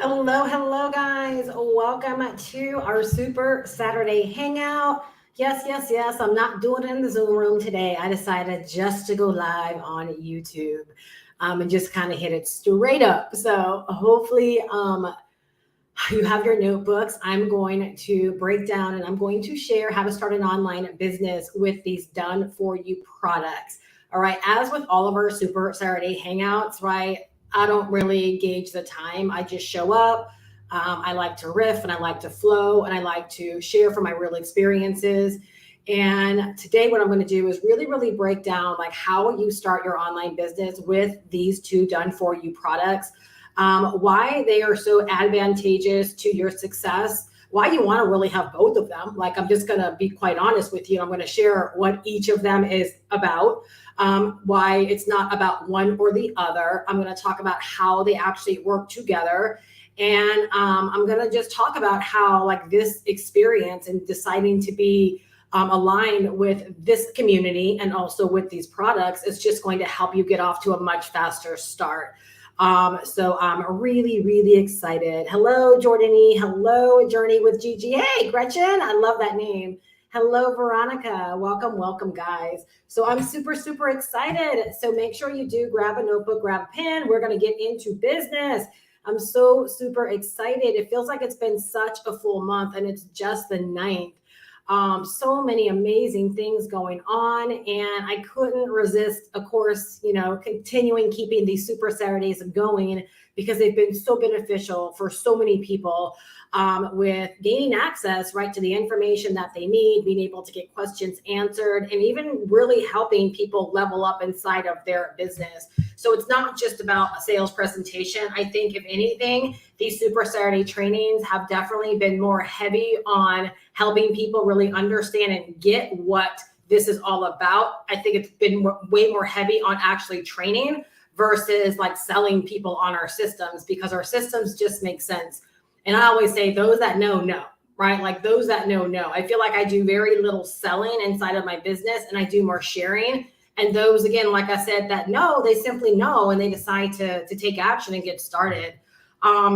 Hello, guys. Welcome to our Super Saturday Hangout. Yes. I'm not doing it in the Zoom room today. I decided just to go live on YouTube and just kind of hit it straight up. So hopefully, you have your notebooks. I'm going to break down and I'm going to share how to start an online business with these done for you products. All right. As with all of our Super Saturday Hangouts, right? I don't really gauge the time. I just show up. I like to riff and I like to flow and I like to share from my real experiences. And today, what I'm going to do is really break down like how you start your online business with these two done for you products, why they are so advantageous to your success, why you want to really have both of them. Like, I'm just going to be quite honest with you. I'm going to share what each of them is about, why it's not about one or the other. I'm going to talk about how they actually work together. And I'm going to just talk about how, like, this experience and deciding to be aligned with this community and also with these products is just going to help you get off to a much faster start. So I'm really excited. Hello, Jordany. Hello, Journey with Gigi. Hey, Gretchen. I love that name. Hello, Veronica. Welcome, guys. So I'm super excited. So make sure you do grab a notebook, grab a pen. We're going to get into business. I'm so super excited. It feels like it's been such a full month and it's just the 9th. So many amazing things going on, and I couldn't resist, of course, continuing keeping these Super Saturdays going because they've been so beneficial for so many people, with gaining access right to the information that they need, being able to get questions answered, and even really helping people level up inside of their business. So it's not just about a sales presentation. I think, if anything, these Super Saturday trainings have definitely been more heavy on helping people really understand and get what this is all about. I think it's been way more heavy on actually training versus like selling people on our systems, because our systems just make sense. And I always say, those that know, right? Like, those that know. I feel like I do very little selling inside of my business and I do more sharing. And those, again, like I said, that know, they simply know and they decide to take action and get started.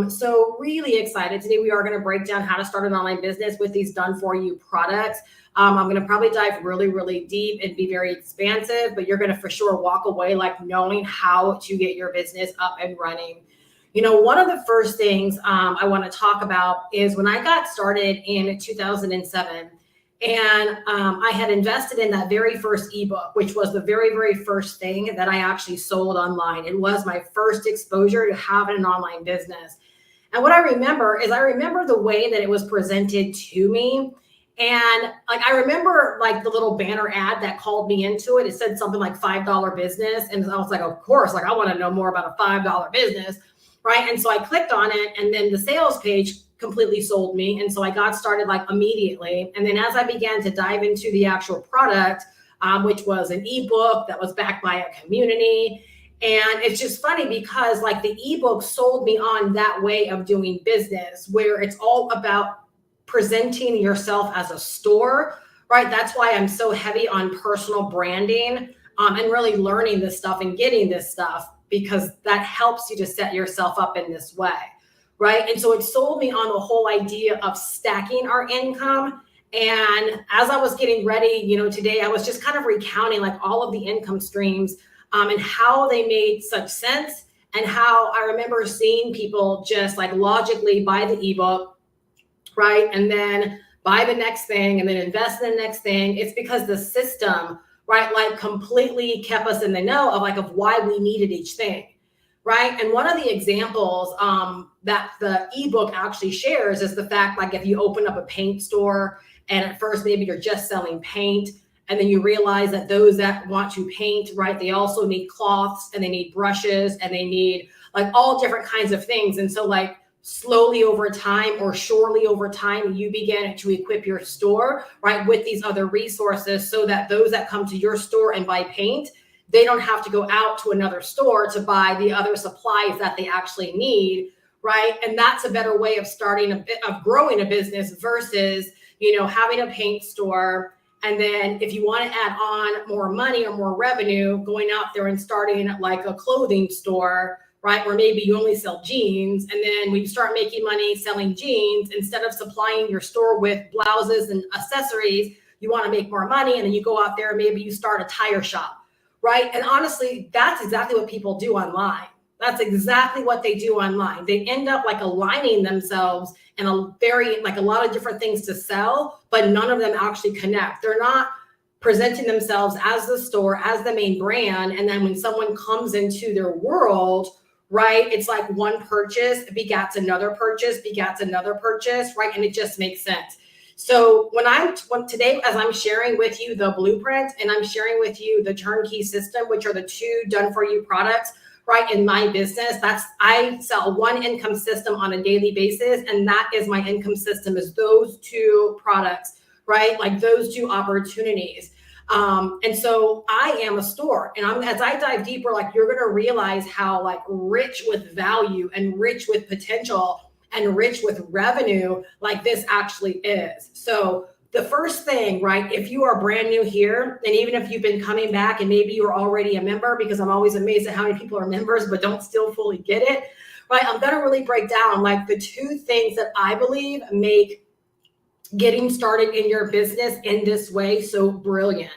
So really excited. Today we are going to break down how to start an online business with these done for you products. I'm going to probably dive really deep and be very expansive, but you're going to for sure walk away like knowing how to get your business up and running. One of the first things I want to talk about is when I got started in 2007. And I had invested in that very first ebook, which was the very first thing that I actually sold online. It was my first exposure to having an online business. And what I remember is the way that it was presented to me. And like, I remember like the little banner ad that called me into it. It said something like $5 business. And I was like, of course, like, I want to know more about a $5 business. Right. And so I clicked on it, and then the sales page completely sold me. And so I got started like immediately. And then as I began to dive into the actual product, which was an ebook that was backed by a community. And it's just funny because like the ebook sold me on that way of doing business, where it's all about presenting yourself as a store, right? That's why I'm so heavy on personal branding, and really learning this stuff and getting this stuff, because that helps you to set yourself up in this way. Right. And so it sold me on the whole idea of stacking our income. And as I was getting ready, today I was just kind of recounting like all of the income streams, and how they made such sense, and how I remember seeing people just like logically buy the ebook, right? And then buy the next thing and then invest in the next thing. It's because the system, right, like completely kept us in the know of why we needed each thing. Right. And one of the examples that the ebook actually shares is the fact, like, if you open up a paint store and at first maybe you're just selling paint, and then you realize that those that want to paint, right, they also need cloths and they need brushes and they need like all different kinds of things. And so like slowly over time, or surely over time, you begin to equip your store, right, with these other resources, so that those that come to your store and buy paint, they don't have to go out to another store to buy the other supplies that they actually need, right? And that's a better way of growing a business versus, having a paint store. And then if you want to add on more money or more revenue, going out there and starting like a clothing store, right? Where maybe you only sell jeans, and then when you start making money selling jeans, instead of supplying your store with blouses and accessories, you want to make more money, and then you go out there and maybe you start a tire shop, right? And honestly, that's exactly what people do online. That's exactly what they do online. They end up like aligning themselves and a lot of different things to sell, but none of them actually connect. They're not presenting themselves as the store, as the main brand. And then when someone comes into their world, right, it's like one purchase begats another purchase, right? And it just makes sense. So today, as I'm sharing with you the blueprint and I'm sharing with you the turnkey system, which are the 2 done for you products, right, in my business, I sell one income system on a daily basis. And that is my income system, is those 2 products, right? Like those 2 opportunities. And so I am a store, and as I dive deeper, like you're going to realize how like rich with value and rich with potential and rich with revenue like this actually is. So the first thing, right, if you are brand new here, and even if you've been coming back and maybe you're already a member, because I'm always amazed at how many people are members but don't still fully get it, right? I'm going to really break down like the 2 things that I believe make getting started in your business in this way so brilliant.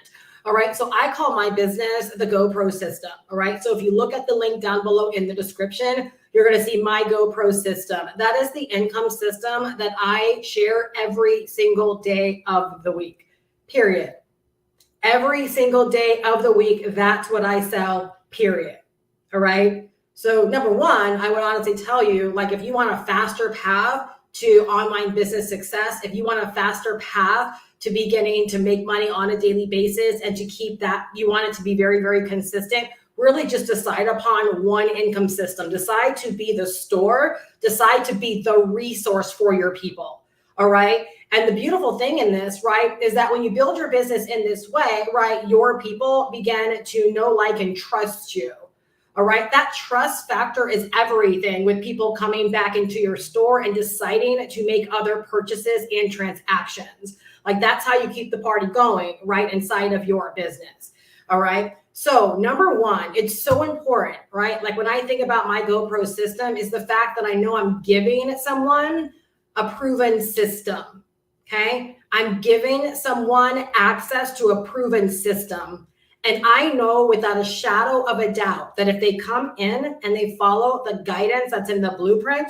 All right. So I call my business the GoPro system. All right. So if you look at the link down below in the description, you're going to see my GoPro system. That is the income system that I share every single day of the week, period. Every single day of the week, that's what I sell, period. All right. So number one, I would honestly tell you, like, if you want a faster path to online business success, if you want a faster path to beginning to make money on a daily basis and to keep that, you want it to be very, very consistent, really just decide upon one income system. Decide to be the store, decide to be the resource for your people. All right. And the beautiful thing in this, right, is that when you build your business in this way, right, your people begin to know, like, and trust you. All right. That trust factor is everything with people coming back into your store and deciding to make other purchases and transactions. Like, that's how you keep the party going, right, inside of your business. All right. So number one, it's so important, right? Like when I think about my GoPro system is the fact that I know I'm giving someone a proven system. Okay. I'm giving someone access to a proven system. And I know without a shadow of a doubt that if they come in and they follow the guidance that's in the blueprint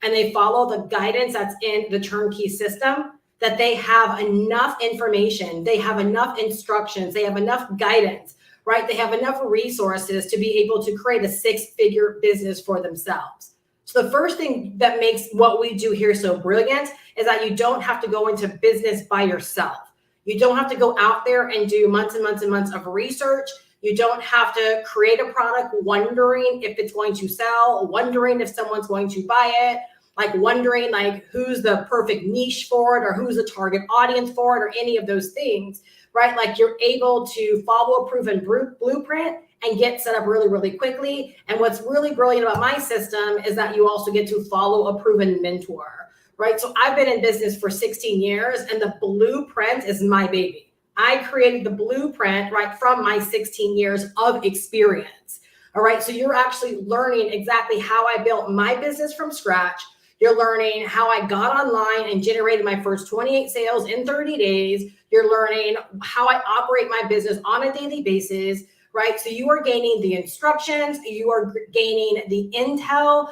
and they follow the guidance that's in the turnkey system, that they have enough information, they have enough instructions, they have enough guidance, right? They have enough resources to be able to create a 6-figure business for themselves. So the first thing that makes what we do here so brilliant is that you don't have to go into business by yourself. You don't have to go out there and do months and months and months of research. You don't have to create a product wondering if it's going to sell, wondering if someone's going to buy it, like wondering like who's the perfect niche for it or who's the target audience for it or any of those things, right? Like you're able to follow a proven blueprint and get set up really, really quickly. And what's really brilliant about my system is that you also get to follow a proven mentor, right? So I've been in business for 16 years and the blueprint is my baby. I created the blueprint right from my 16 years of experience. All right. So you're actually learning exactly how I built my business from scratch. You're learning how I got online and generated my first 28 sales in 30 days. You're learning how I operate my business on a daily basis, right? So you are gaining the instructions, you are gaining the intel.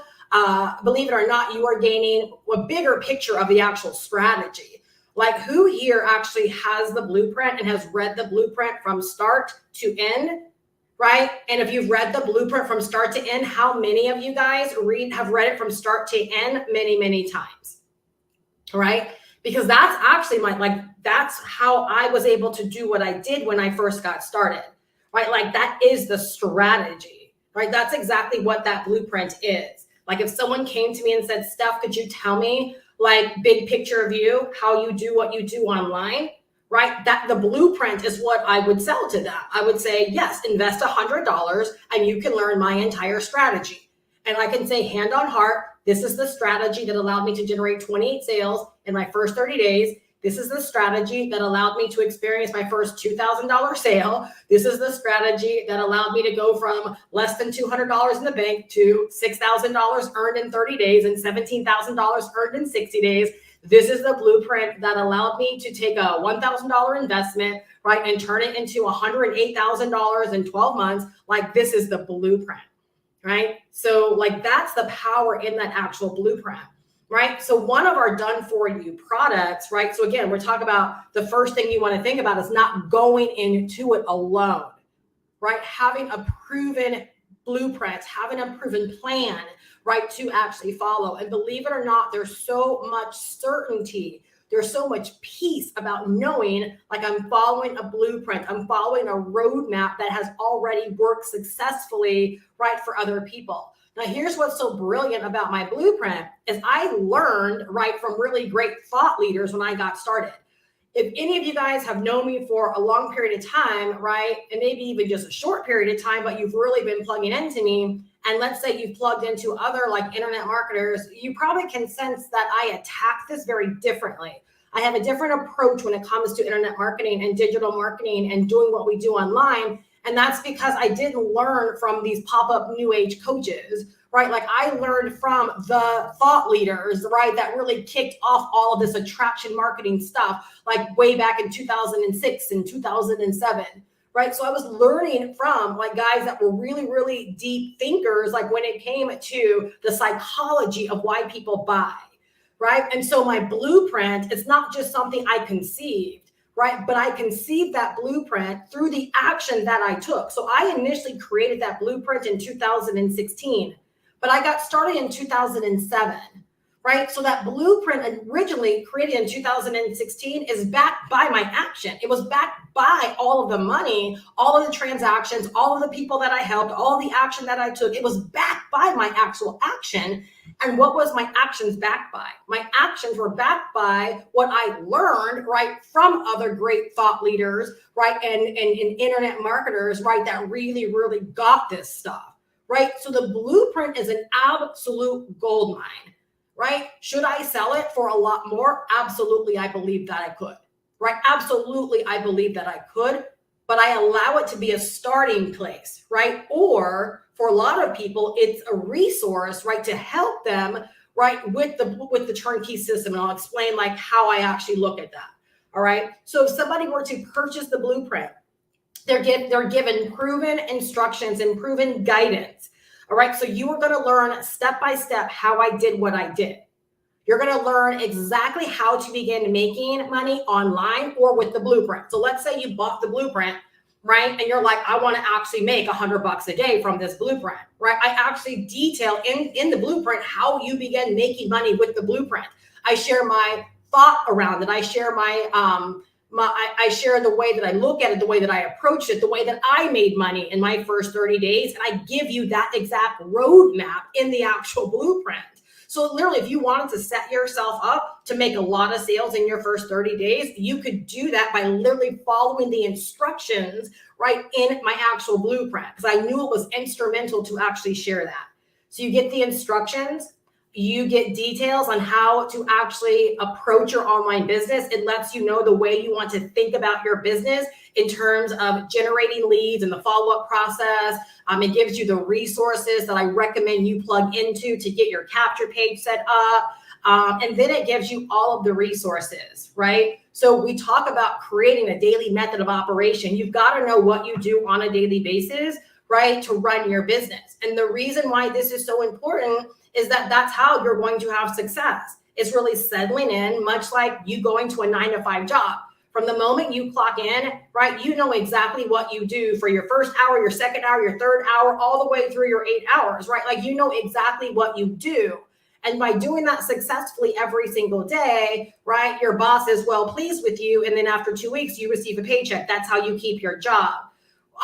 Believe it or not, you are gaining a bigger picture of the actual strategy. Like who here actually has the blueprint and has read the blueprint from start to end? Right? And if you've read the blueprint from start to end, how many of you guys have read it from start to end many, many times? Right? Because that's actually that's how I was able to do what I did when I first got started. Right? Like that is the strategy, right? That's exactly what that blueprint is. Like if someone came to me and said, Steph, could you tell me like big picture of you, how you do what you do online? Right? That the blueprint is what I would sell to them. I would say, yes, invest $100 and you can learn my entire strategy. And I can say hand on heart, this is the strategy that allowed me to generate 28 sales in my first 30 days. This is the strategy that allowed me to experience my first $2,000 sale. This is the strategy that allowed me to go from less than $200 in the bank to $6,000 earned in 30 days and $17,000 earned in 60 days. This is the blueprint that allowed me to take a $1,000 investment, right, and turn it into $108,000 in 12 months. Like, this is the blueprint, right? So like, that's the power in that actual blueprint. Right? So one of our done for you products, right? So again, we're talking about the first thing you want to think about is not going into it alone, right? Having a proven blueprint, having a proven plan, right, to actually follow. And believe it or not, there's so much certainty. There's so much peace about knowing, like, I'm following a blueprint. I'm following a roadmap that has already worked successfully, right, for other people. Now, here's what's so brilliant about my blueprint is I learned, right, from really great thought leaders when I got started. If any of you guys have known me for a long period of time, right, and maybe even just a short period of time, but you've really been plugging into me, and let's say you've plugged into other like internet marketers, you probably can sense that I attack this very differently. I have a different approach when it comes to internet marketing and digital marketing and doing what we do online. And that's because I didn't learn from these pop-up new age coaches, right? Like, I learned from the thought leaders, right, that really kicked off all of this attraction marketing stuff, like way back in 2006 and 2007, right? So I was learning from like guys that were really, really deep thinkers, like when it came to the psychology of why people buy, right? And so my blueprint is not just something I conceived, right? But I conceived that blueprint through the action that I took. So I initially created that blueprint in 2016, but I got started in 2007, right? So that blueprint originally created in 2016 is backed by my action. It was backed by all of the money, all of the transactions, all of the people that I helped, all the action that I took. It was backed by my actual action. And what was my actions backed by? My actions were backed by what I learned, right, from other great thought leaders, right, and internet marketers, right, that really, really got this stuff, right? So the blueprint is an absolute gold mine, right? Should I sell it for a lot more? Absolutely, I believe that I could, right? Absolutely, I believe that I could, but I allow it to be a starting place, right? Or for a lot of people, it's a resource, right, to help them, right, with the turnkey system. And I'll explain like how I actually look at that. All right. So if somebody were to purchase the blueprint, they're given proven instructions and proven guidance. All right. So you are going to learn step by step how I did what I did. You're going to learn exactly how to begin making money online or with the blueprint. So let's say you bought the blueprint, right? And you're like, I want to actually make $100 a day from this blueprint, right? I actually detail in the blueprint how you begin making money with the blueprint. I share my thought around it. I share I share the way that I look at it, the way that I approach it, the way that I made money in my first 30 days. And I give you that exact roadmap in the actual blueprint. So literally, if you wanted to set yourself up to make a lot of sales in your first 30 days, you could do that by literally following the instructions right in my actual blueprint, because I knew it was instrumental to actually share that. So you get the instructions, you get details on how to actually approach your online business. It lets you know the way you want to think about your business in terms of generating leads and the follow-up process. It gives you the resources that I recommend you plug into to get your capture page set up. And then it gives you all of the resources, right? So we talk about creating a daily method of operation. You've got to know what you do on a daily basis, right, to run your business. And the reason why this is so important is that that's how you're going to have success. It's really settling in, much like you going to a 9-to-5 job. From the moment you clock in, right, you know exactly what you do for your first hour, your second hour, your third hour, all the way through your 8 hours, right? Like, you know exactly what you do. And by doing that successfully every single day, right, your boss is well pleased with you. And then after 2 weeks, you receive a paycheck. That's how you keep your job.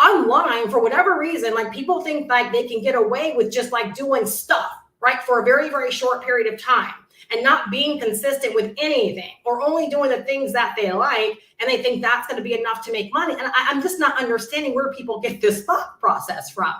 Online, for whatever reason, like, people think like they can get away with just like doing stuff, right, for a very, very short period of time and not being consistent with anything, or only doing the things that they like. And they think that's going to be enough to make money. And I'm just not understanding where people get this thought process from,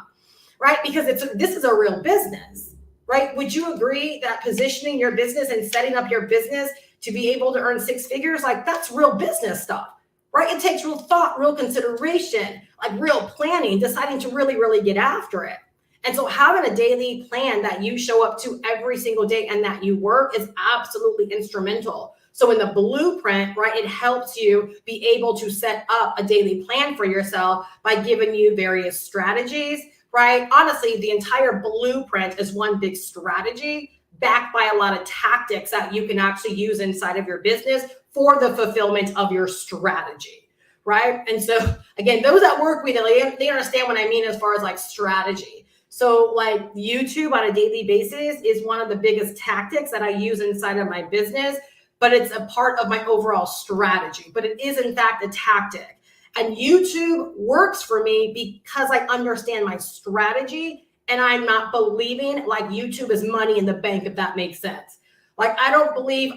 right? Because this is a real business, right? Would you agree that positioning your business and setting up your business to be able to earn six figures, like that's real business stuff, right? It takes real thought, real consideration, like real planning, deciding to really, really get after it. And so having a daily plan that you show up to every single day and that you work is absolutely instrumental. So in the blueprint, right, it helps you be able to set up a daily plan for yourself by giving you various strategies, right? Honestly, the entire blueprint is one big strategy backed by a lot of tactics that you can actually use inside of your business for the fulfillment of your strategy, right? And so again, those that work with it, they understand what I mean as far as like strategy. So like YouTube on a daily basis is one of the biggest tactics that I use inside of my business, but it's a part of my overall strategy, but it is in fact a tactic. And YouTube works for me because I understand my strategy and I'm not believing like YouTube is money in the bank, if that makes sense. Like I don't believe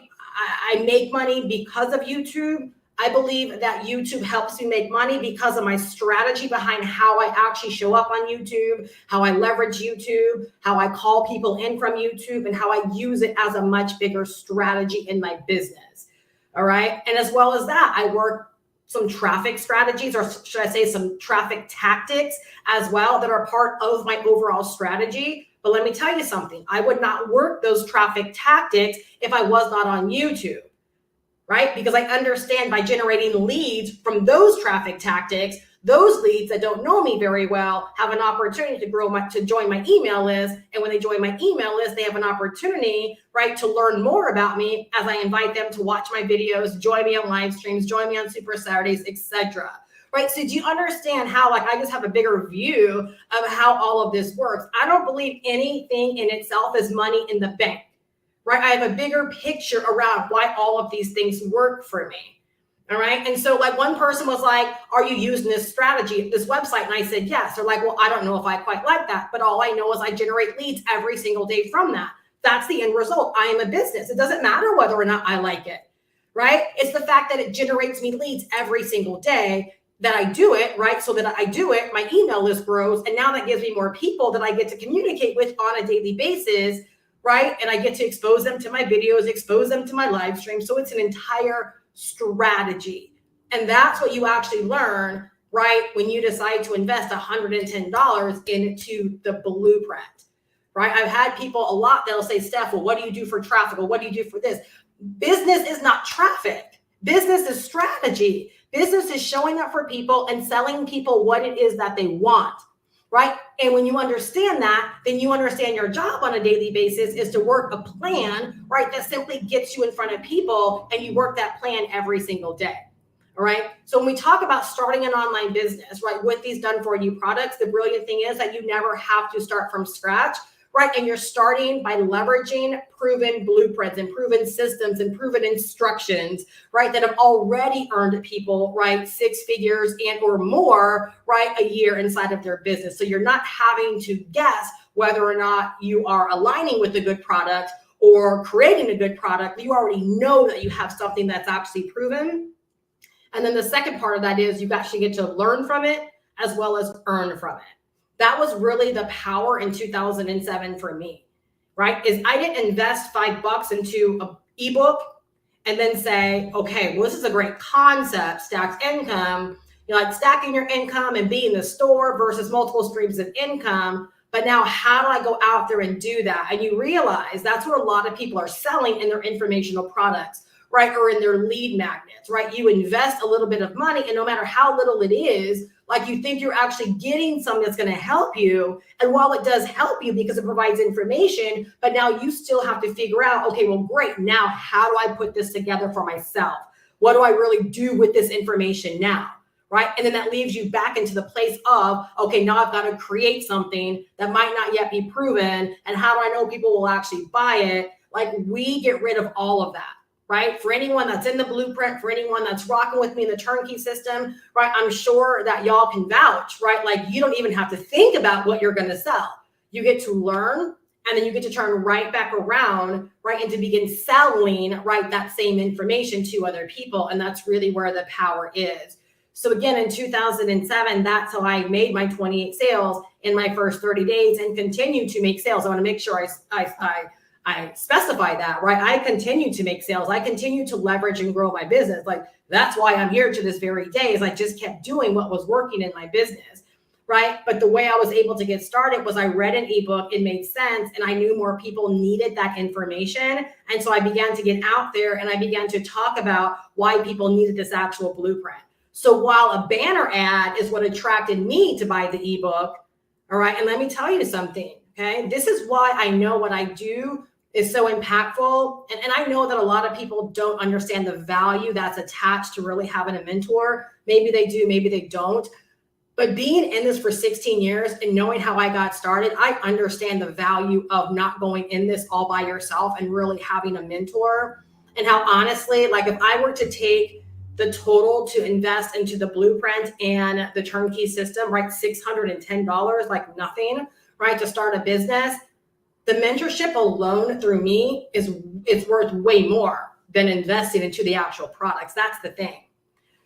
I make money because of YouTube. I believe that YouTube helps me make money because of my strategy behind how I actually show up on YouTube, how I leverage YouTube, how I call people in from YouTube, and how I use it as a much bigger strategy in my business. All right. And as well as that, I work some traffic strategies, or should I say some traffic tactics as well, that are part of my overall strategy. But let me tell you something, I would not work those traffic tactics if I was not on YouTube. Right? Because I understand by generating leads from those traffic tactics, those leads that don't know me very well have an opportunity to join my email list. And when they join my email list, they have an opportunity, right, to learn more about me as I invite them to watch my videos, join me on live streams, join me on Super Saturdays, etc. Right? So do you understand how, like, I just have a bigger view of how all of this works? I don't believe anything in itself is money in the bank. Right? I have a bigger picture around why all of these things work for me. All right. And so like one person was like, are you using this strategy, this website? And I said, yes. They're like, well, I don't know if I quite like that, but all I know is I generate leads every single day from that. That's the end result. I am a business. It doesn't matter whether or not I like it. Right? It's the fact that it generates me leads every single day that I do it, right? So that I do it, my email list grows. And now that gives me more people that I get to communicate with on a daily basis. Right? And I get to expose them to my videos, expose them to my live stream. So it's an entire strategy. And that's what you actually learn, right? When you decide to invest $110 into the blueprint, right? I've had people a lot that'll say, Steph, well, what do you do for traffic? Or what do you do for this? Business is not traffic. Business is strategy. Business is showing up for people and selling people what it is that they want. Right? And when you understand that, then you understand your job on a daily basis is to work a plan, right? That simply gets you in front of people, and you work that plan every single day. All right. So when we talk about starting an online business, right, with these done for you products, the brilliant thing is that you never have to start from scratch. Right. And you're starting by leveraging proven blueprints and proven systems and proven instructions, right, that have already earned people, right, six figures and or more, right, a year inside of their business. So you're not having to guess whether or not you are aligning with a good product or creating a good product. You already know that you have something that's actually proven. And then the second part of that is you actually get to learn from it as well as earn from it. That was really the power in 2007 for me, right? Is I didn't invest $5 into an ebook and then say, okay, well, this is a great concept, stacked income, like stacking your income and being the store versus multiple streams of income. But now how do I go out there and do that? And you realize that's where a lot of people are selling in their informational products, right? Or in their lead magnets, right? You invest a little bit of money, and no matter how little it is, like you think you're actually getting something that's going to help you. And while it does help you because it provides information, but now you still have to figure out, okay, well, great. Now, how do I put this together for myself? What do I really do with this information now? Right. And then that leaves you back into the place of, okay, now I've got to create something that might not yet be proven. And how do I know people will actually buy it? Like we get rid of all of that. Right? For anyone that's in the blueprint, for anyone that's rocking with me in the turnkey system, right? I'm sure that y'all can vouch, right? Like you don't even have to think about what you're going to sell. You get to learn, and then you get to turn right back around, right? And to begin selling, right, that same information to other people. And that's really where the power is. So again, in 2007, that's how I made my 28 sales in my first 30 days and continue to make sales. I want to make sure I I specify that, right? I continue to make sales. I continue to leverage and grow my business. Like that's why I'm here to this very day is I just kept doing what was working in my business, right? But the way I was able to get started was I read an ebook, it made sense, and I knew more people needed that information. And so I began to get out there and I began to talk about why people needed this actual blueprint. So while a banner ad is what attracted me to buy the ebook, all right, and let me tell you something, okay? This is why I know what I do is so impactful. And I know that a lot of people don't understand the value that's attached to really having a mentor. Maybe they do, maybe they don't. But being in this for 16 years and knowing how I got started, I understand the value of not going in this all by yourself and really having a mentor. And how honestly, like if I were to take the total to invest into the blueprint and the turnkey system, right, $610, like nothing, right, to start a business, the mentorship alone through me is worth way more than investing into the actual products. That's the thing.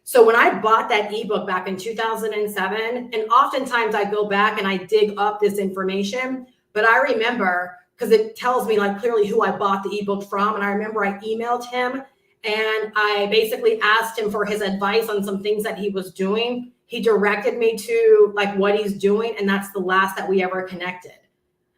So when I bought that ebook back in 2007, and oftentimes I go back and I dig up this information, but I remember because it tells me like clearly who I bought the ebook from. And I remember I emailed him and I basically asked him for his advice on some things that he was doing. He directed me to like what he's doing. And that's the last that we ever connected.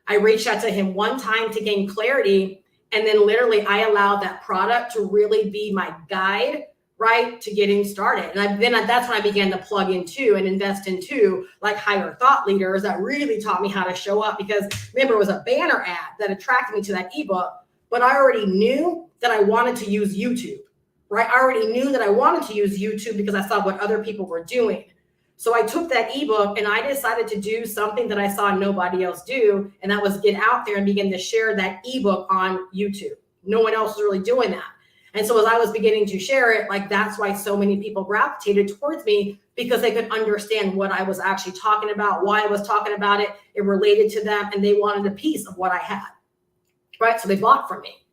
I reached out to him one time to gain clarity. And then literally I allowed that product to really be my guide, right, to getting started. And that's when I began to plug into and invest into like higher thought leaders that really taught me how to show up. Because remember, it was a banner ad that attracted me to that ebook, but I already knew that I wanted to use YouTube, right? I already knew that I wanted to use YouTube because I saw what other people were doing. So I took that ebook and I decided to do something that I saw nobody else do. And that was get out there and begin to share that ebook on YouTube. No one else was really doing that. And so as I was beginning to share it, like that's why so many people gravitated towards me, because they could understand what I was actually talking about, why I was talking about it. It related to them and they wanted a piece of what I had, right? So they bought from me.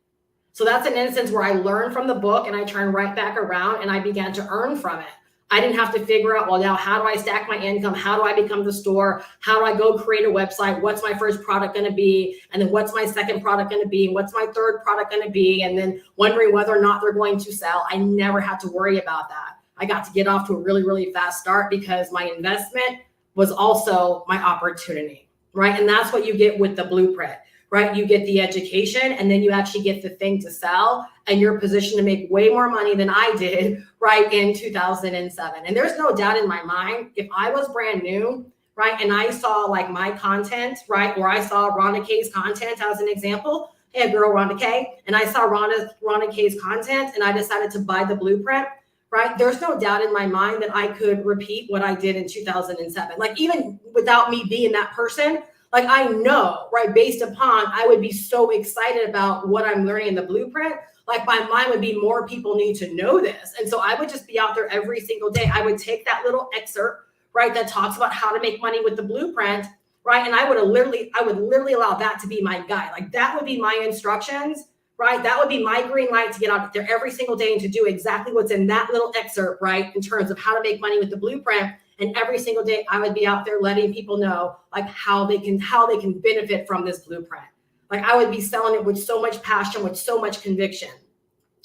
So that's an instance where I learned from the book and I turned right back around and I began to earn from it. I didn't have to figure out, well, now how do I stack my income? How do I become the store? How do I go create a website? What's my first product going to be? And then what's my second product going to be? And what's my third product going to be? And then wondering whether or not they're going to sell. I never had to worry about that. I got to get off to a really, really fast start because my investment was also my opportunity, right? And that's what you get with the blueprint, right? You get the education and then you actually get the thing to sell and you're positioned to make way more money than I did, right, in 2007. And there's no doubt in my mind, if I was brand new, right, and I saw like my content, right, or I saw Rhonda K's content as an example, hey, girl, Rhonda K, and I saw Rhonda K's content and I decided to buy the blueprint, right, there's no doubt in my mind that I could repeat what I did in 2007. Like even without me being that person, like I know, right, based upon, I would be so excited about what I'm learning in the blueprint. Like my mind would be more people need to know this. And so I would just be out there every single day. I would take that little excerpt, right, that talks about how to make money with the blueprint, right? And I would literally allow that to be my guide. Like that would be my instructions, right? That would be my green light to get out there every single day and to do exactly what's in that little excerpt, right, in terms of how to make money with the blueprint. And every single day I would be out there letting people know like how they can benefit from this blueprint. Like I would be selling it with so much passion, with so much conviction.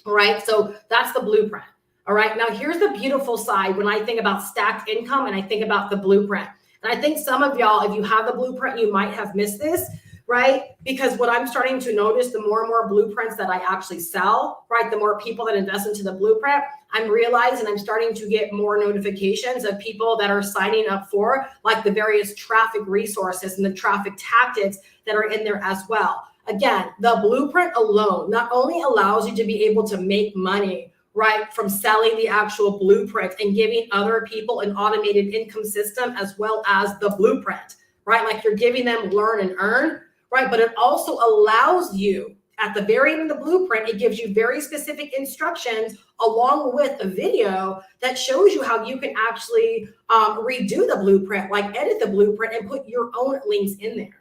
All right. So that's the blueprint. All right. Now here's the beautiful side when I think about stacked income and I think about the blueprint. And I think some of y'all, if you have the blueprint, you might have missed this, right? Because what I'm starting to notice, the more and more blueprints that I actually sell, right, the more people that invest into the blueprint, I'm realizing I'm starting to get more notifications of people that are signing up for like the various traffic resources and the traffic tactics that are in there as well. Again, the blueprint alone not only allows you to be able to make money, right, from selling the actual blueprint and giving other people an automated income system as well as the blueprint, right? Like you're giving them learn and earn, right? But it also allows you at the very end of the blueprint, it gives you very specific instructions along with a video that shows you how you can actually redo the blueprint, like edit the blueprint and put your own links in there.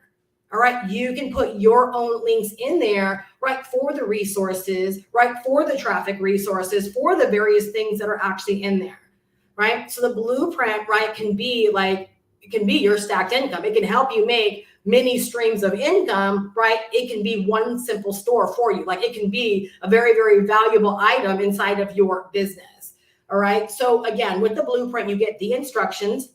All right, you can put your own links in there, right, for the resources, right, for the traffic resources, for the various things that are actually in there, right? So the blueprint, right, can be like, it can be your stacked income. It can help you make many streams of income, right? It can be one simple store for you. Like it can be a very, very valuable item inside of your business. All right. So again, with the blueprint, you get the instructions.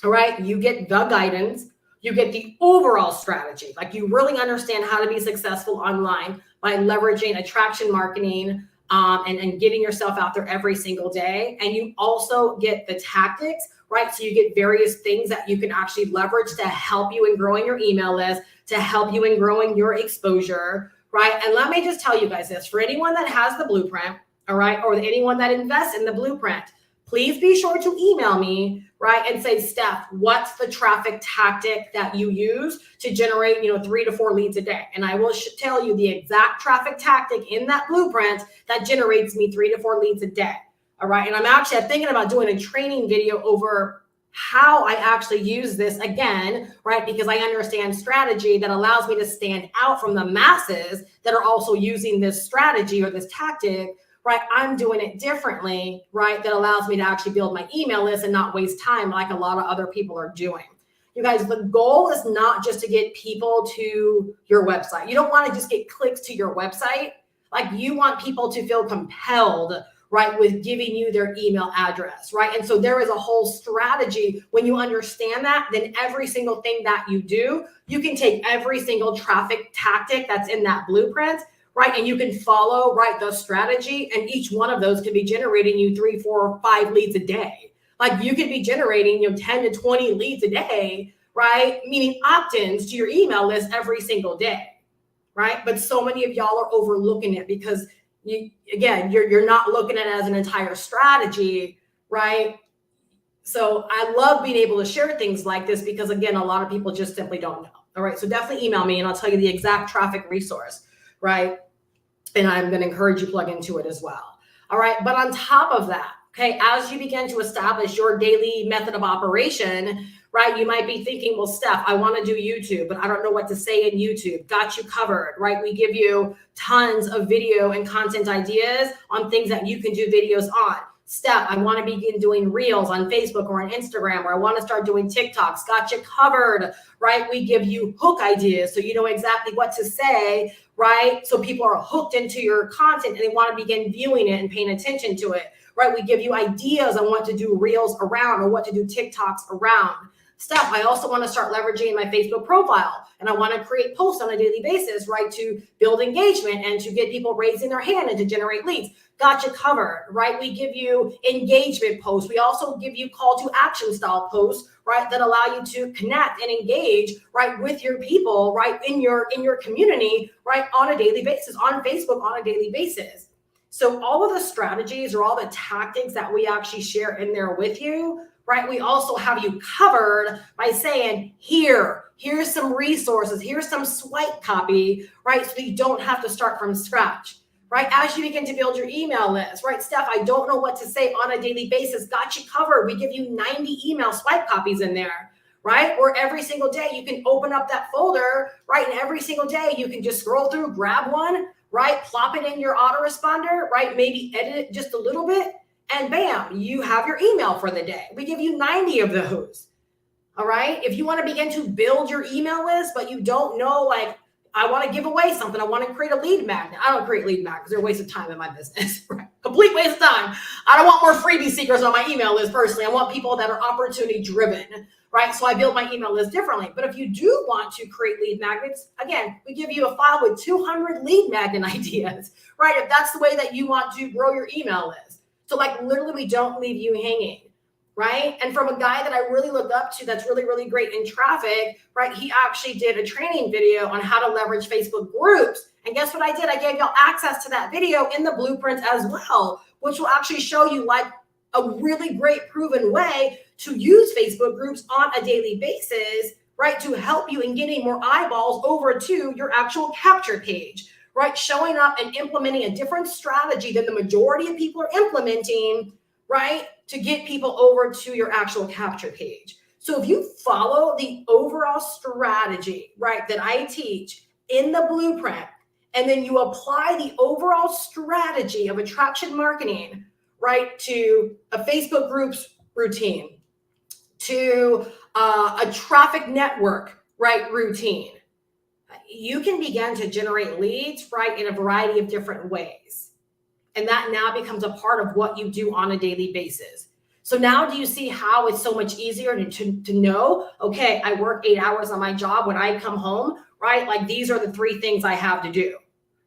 All right. You get the guidance. You get the overall strategy. Like you really understand how to be successful online by leveraging attraction marketing, and getting yourself out there every single day. And you also get the tactics, right? So you get various things that you can actually leverage to help you in growing your email list, to help you in growing your exposure, right? And let me just tell you guys this, for anyone that has the blueprint, all right, or anyone that invests in the blueprint, please be sure to email me, right, and say, Steph, what's the traffic tactic that you use to generate, 3 to 4 leads a day? And I will tell you the exact traffic tactic in that blueprint that generates me 3 to 4 leads a day. All right. And I'm thinking about doing a training video over how I actually use this again, right? Because I understand strategy that allows me to stand out from the masses that are also using this strategy or this tactic, right? I'm doing it differently, right? That allows me to actually build my email list and not waste time like a lot of other people are doing. You guys, the goal is not just to get people to your website. You don't want to just get clicks to your website. Like you want people to feel compelled, right, with giving you their email address, right? And so there is a whole strategy. When you understand that, then every single thing that you do, you can take every single traffic tactic that's in that blueprint, right? And you can follow, right, the strategy, and each one of those can be generating you 3, 4, 5 leads a day. Like you could be generating, 10 to 20 leads a day, right? Meaning opt-ins to your email list every single day, right? But so many of y'all are overlooking it because you're not looking at it as an entire strategy, right? So I love being able to share things like this because again, a lot of people just simply don't know. All right. So definitely email me and I'll tell you the exact traffic resource, right? And I'm going to encourage you to plug into it as well. All right. But on top of that, okay, as you begin to establish your daily method of operation, right, you might be thinking, well, Steph, I want to do YouTube, but I don't know what to say in YouTube. Got you covered, right? We give you tons of video and content ideas on things that you can do videos on. Steph, I want to begin doing reels on Facebook or on Instagram, or I want to start doing TikToks. Got you covered, right? We give you hook ideas so you know exactly what to say, right? So people are hooked into your content and they want to begin viewing it and paying attention to it, right? We give you ideas on what to do reels around or what to do TikToks around. Steph, I also want to start leveraging my Facebook profile and I want to create posts on a daily basis, right? To build engagement and to get people raising their hand and to generate leads. Got you covered, right? We give you engagement posts. We also give you call to action style posts, right? That allow you to connect and engage, right? With your people, right? In your community, right? On a daily basis, on Facebook, on a daily basis. So all of the strategies or all the tactics that we actually share in there with you, right? We also have you covered by saying, here's some resources, here's some swipe copy, right? So you don't have to start from scratch, right? As you begin to build your email list, right? Steph, I don't know what to say on a daily basis. Got you covered. We give you 90 email swipe copies in there, right? Or every single day you can open up that folder, right? And every single day you can just scroll through, grab one, right? Plop it in your autoresponder, right? Maybe edit it just a little bit. And bam, you have your email for the day. We give you 90 of those. All right. If you want to begin to build your email list, but you don't know, like, I want to give away something. I want to create a lead magnet. I don't create lead magnets. They're a waste of time in my business. Right? Complete waste of time. I don't want more freebie seekers on my email list personally. I want people that are opportunity driven, right? So I build my email list differently. But if you do want to create lead magnets, again, we give you a file with 200 lead magnet ideas, right? If that's the way that you want to grow your email list. So like literally we don't leave you hanging, right? And from a guy that I really look up to that's really, really great in traffic, right? He actually did a training video on how to leverage Facebook groups. And guess what I did? I gave y'all access to that video in the blueprint as well, which will actually show you like a really great proven way to use Facebook groups on a daily basis, right? To help you in getting more eyeballs over to your actual capture page, right? Showing up and implementing a different strategy than the majority of people are implementing, right? To get people over to your actual capture page. So if you follow the overall strategy, right, that I teach in the blueprint, and then you apply the overall strategy of attraction marketing, right, to a Facebook groups routine, to a traffic network right, routine, you can begin to generate leads, right, in a variety of different ways. And that now becomes a part of what you do on a daily basis. So now do you see how it's so much easier to know, okay, I work 8 hours on my job. When I come home, right, like these are the 3 things I have to do,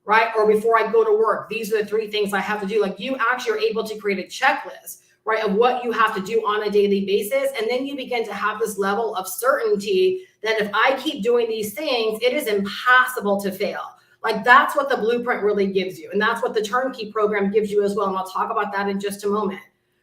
right? Or before I go to work, these are the 3 things I have to do. Like you actually are able to create a checklist, right, of what you have to do on a daily basis. And then you begin to have this level of certainty that if I keep doing these things, it is impossible to fail. Like that's what the blueprint really gives you. And that's what the turnkey program gives you as well. And I'll talk about that in just a moment,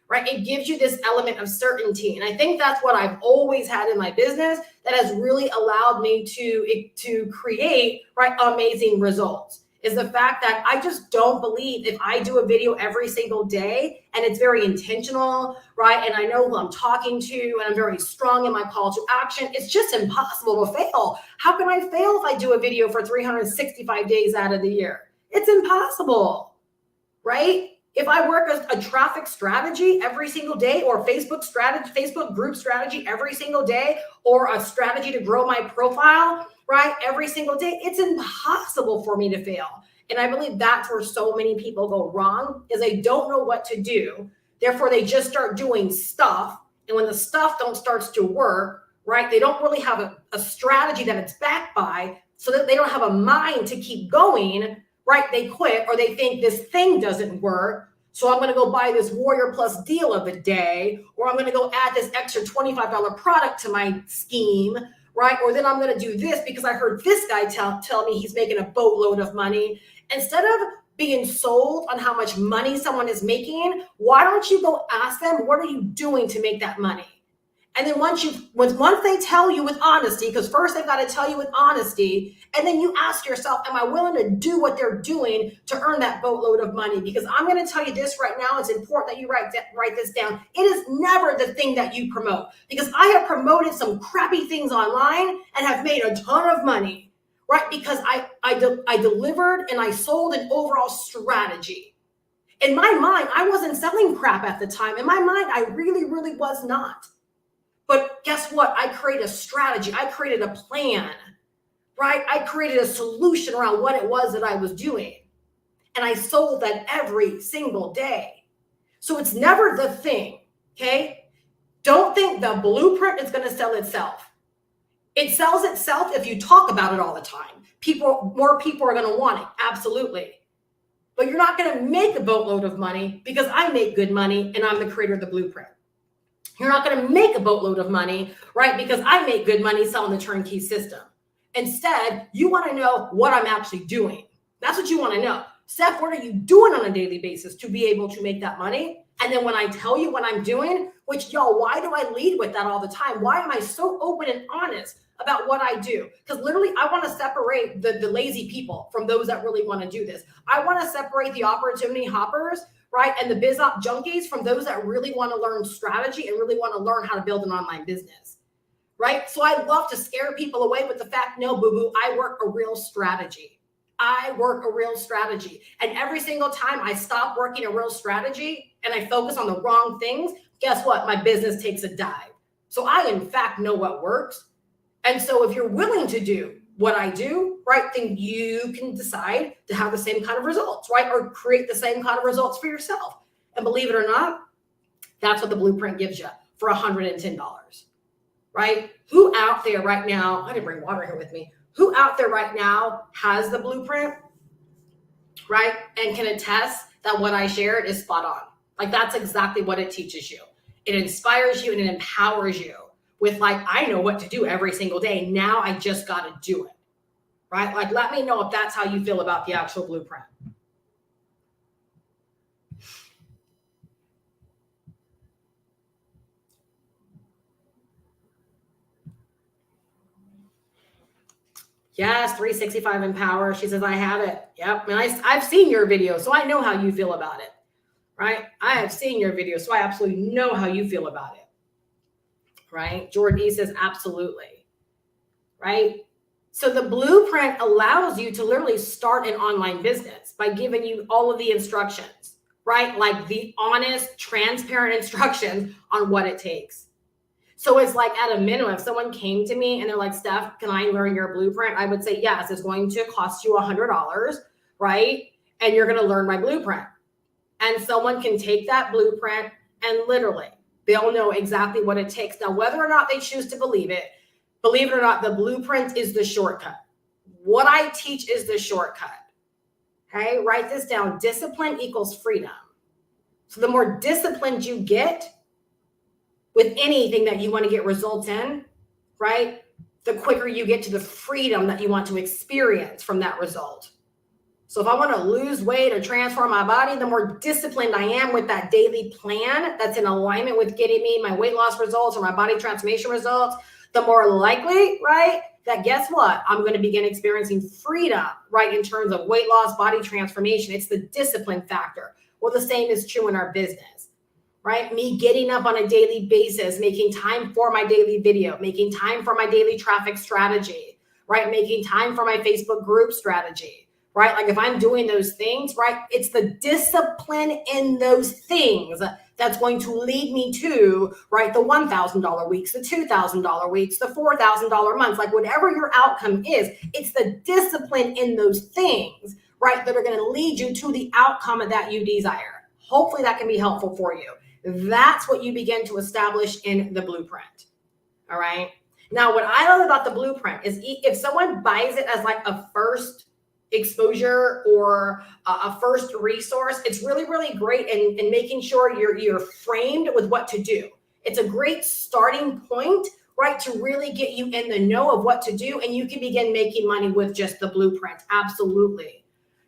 right? It gives you this element of certainty. And I think that's what I've always had in my business that has really allowed me to create, right, amazing results. Is the fact that I just don't believe if I do a video every single day and it's very intentional, right? And I know who I'm talking to and I'm very strong in my call to action, it's just impossible to fail. How can I fail if I do a video for 365 days out of the year? It's impossible, right? If I work a traffic strategy every single day or Facebook group strategy every single day, or a strategy to grow my profile, right, every single day, it's impossible for me to fail. And I believe that's where so many people go wrong, is they don't know what to do. Therefore, they just start doing stuff. And when the stuff starts to work, right, they don't really have a strategy that it's backed by, so that they don't have a mind to keep going, right? They quit, or they think this thing doesn't work. So I'm going to go buy this Warrior Plus deal of the day, or I'm going to go add this extra $25 product to my scheme, right? Or then I'm going to do this because I heard this guy tell me he's making a boatload of money. Instead of being sold on how much money someone is making, why don't you go ask them, what are you doing to make that money? And then once they tell you with honesty, because first they've got to tell you with honesty, and then you ask yourself, am I willing to do what they're doing to earn that boatload of money? Because I'm going to tell you this right now, it's important that you write this down. It is never the thing that you promote, because I have promoted some crappy things online and have made a ton of money, right? Because I delivered and I sold an overall strategy. In my mind, I wasn't selling crap at the time. In my mind, I really, really was not. But guess what? I created a strategy. I created a plan, right? I created a solution around what it was that I was doing. And I sold that every single day. So it's never the thing, okay? Don't think the blueprint is going to sell itself. It sells itself if you talk about it all the time. More people are going to want it, absolutely. But you're not going to make a boatload of money because I make good money and I'm the creator of the blueprint. You're not going to make a boatload of money, right? Because I make good money selling the turnkey system. Instead, you want to know what I'm actually doing. That's what you want to know. Steph, what are you doing on a daily basis to be able to make that money? And then when I tell you what I'm doing, which y'all, why do I lead with that all the time? Why am I so open and honest about what I do? Because literally, I want to separate the lazy people from those that really want to do this. I want to separate the opportunity hoppers, right, and the biz op junkies from those that really want to learn strategy and really want to learn how to build an online business, right? So I love to scare people away with the fact, no, boo-boo, I work a real strategy. I work a real strategy. And every single time I stop working a real strategy and I focus on the wrong things, guess what? My business takes a dive. So I, in fact, know what works. And so if you're willing to do what I do, right, then you can decide to have the same kind of results, right? Or create the same kind of results for yourself. And believe it or not, that's what the blueprint gives you for $110, right? Who out there right now, I didn't bring water here with me. Who out there right now has the blueprint, right? And can attest that what I shared is spot on. Like that's exactly what it teaches you. It inspires you and it empowers you with like, I know what to do every single day. Now I just got to do it, right? Like, let me know if that's how you feel about the actual blueprint. Yes, 365 Empower. She says, I have it. Yep. And I've seen your video, so I know how you feel about it, right? I have seen your video, so I absolutely know how you feel about it, right? Jordan E says, absolutely, right? So the blueprint allows you to literally start an online business by giving you all of the instructions, right? Like the honest, transparent instructions on what it takes. So it's like at a minimum, if someone came to me and they're like, Steph, can I learn your blueprint? I would say, yes, it's going to cost you $100, right? And you're going to learn my blueprint. And someone can take that blueprint and literally, they'll know exactly what it takes. Now, whether or not they choose to believe it or not, the blueprint is the shortcut. What I teach is the shortcut. Okay, write this down. Discipline equals freedom. So the more disciplined you get with anything that you want to get results in, right, the quicker you get to the freedom that you want to experience from that result. So if I want to lose weight or transform my body, the more disciplined I am with that daily plan that's in alignment with getting me my weight loss results or my body transformation results, the more likely, right, that guess what? I'm going to begin experiencing freedom, right, in terms of weight loss, body transformation. It's the discipline factor. Well, the same is true in our business, right? Me getting up on a daily basis, making time for my daily video, making time for my daily traffic strategy, right? Making time for my Facebook group strategy, right? Like if I'm doing those things, right, it's the discipline in those things that's going to lead me to, right, the $1,000 weeks, the $2,000 weeks, the $4,000 months, like whatever your outcome is, it's the discipline in those things, right, that are going to lead you to the outcome that you desire. Hopefully that can be helpful for you. That's what you begin to establish in the blueprint. All right. Now, what I love about the blueprint is if someone buys it as like a first exposure or a first resource, it's really, really great in making sure you're framed with what to do. It's a great starting point, right, to really get you in the know of what to do, and you can begin making money with just the blueprint. Absolutely.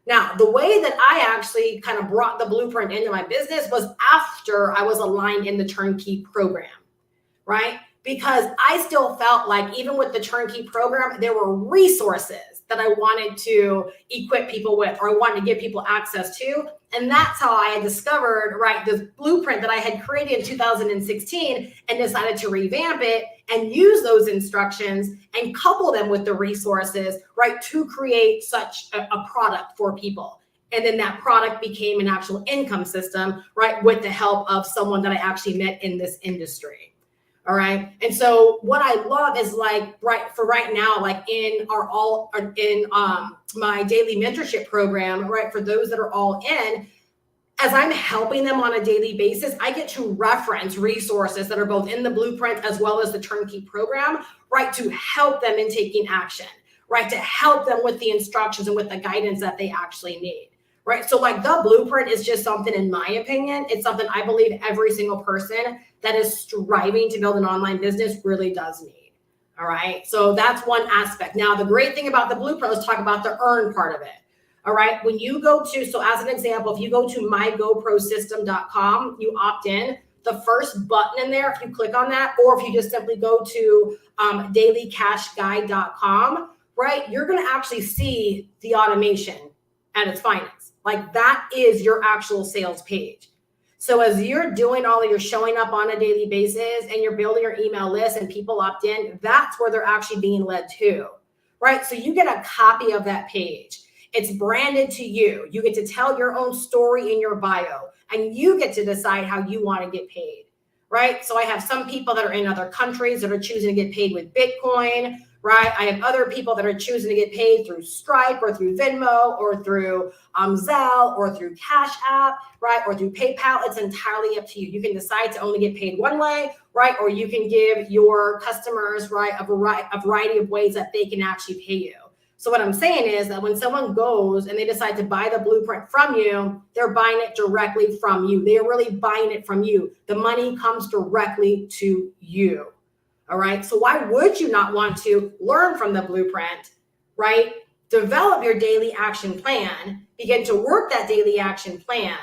Now, the way that I actually kind of brought the blueprint into my business was after I was aligned in the turnkey program, right? Because I still felt like even with the turnkey program, there were resources that I wanted to equip people with, or I wanted to give people access to. And that's how I had discovered, right, this blueprint that I had created in 2016 and decided to revamp it and use those instructions and couple them with the resources, right, to create such a product for people. And then that product became an actual income system, right, with the help of someone that I actually met in this industry. All right. And so what I love is like right now, like in my daily mentorship program, right, for those that are all in, as I'm helping them on a daily basis, I get to reference resources that are both in the blueprint as well as the turnkey program, right, to help them in taking action, right, to help them with the instructions and with the guidance that they actually need. Right. So like the blueprint is just something, in my opinion, it's something I believe every single person that is striving to build an online business really does need. All right. So that's one aspect. Now, the great thing about the blueprint, let's talk about the earn part of it. All right. When you go to, so as an example, if you go to mygoprosystem.com, you opt in, the first button in there, if you click on that, or if you just simply go to dailycashguide.com, right, you're going to actually see the automation at its finest. Like that is your actual sales page. So as you're doing all of your showing up on a daily basis and you're building your email list and people opt in, that's where they're actually being led to, right? So you get a copy of that page. It's branded to you. You get to tell your own story in your bio, and you get to decide how you want to get paid, right? So I have some people that are in other countries that are choosing to get paid with Bitcoin, right? I have other people that are choosing to get paid through Stripe or through Venmo or through Zelle or through Cash App, right? Or through PayPal. It's entirely up to you. You can decide to only get paid one way, right? Or you can give your customers, right, a variety of ways that they can actually pay you. So what I'm saying is that when someone goes and they decide to buy the blueprint from you, they're buying it directly from you. They're really buying it from you. The money comes directly to you. All right. So why would you not want to learn from the blueprint, right? Develop your daily action plan, begin to work that daily action plan,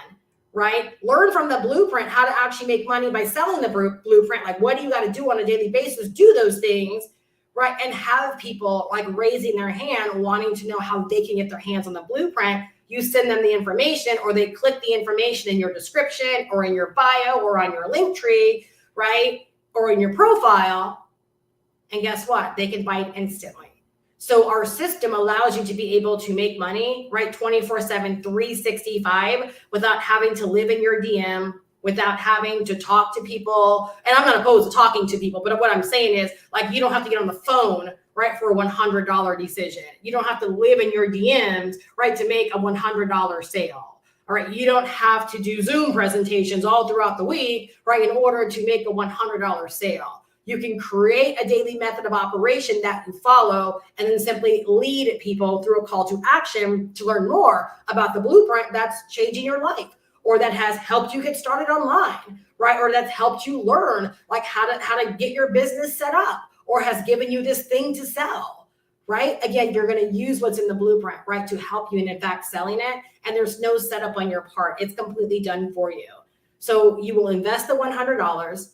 right? Learn from the blueprint how to actually make money by selling the blueprint. Like, what do you got to do on a daily basis? Do those things, right? And have people like raising their hand, wanting to know how they can get their hands on the blueprint. You send them the information, or they click the information in your description or in your bio or on your link tree, right? Or in your profile, and guess what? They can buy it instantly. So our system allows you to be able to make money, right, 24/7, 365, without having to live in your DM, without having to talk to people. And I'm not opposed to talking to people, but what I'm saying is, like, you don't have to get on the phone, right, for a $100 decision. You don't have to live in your DMs, right, to make a $100 sale. All right, you don't have to do Zoom presentations all throughout the week, right, in order to make a $100 sale. You can create a daily method of operation that you follow and then simply lead people through a call to action to learn more about the blueprint that's changing your life, or that has helped you get started online, right? Or that's helped you learn like how to get your business set up, or has given you this thing to sell, right? Again, you're going to use what's in the blueprint, right, to help you in fact selling it. And there's no setup on your part. It's completely done for you. So you will invest the $100,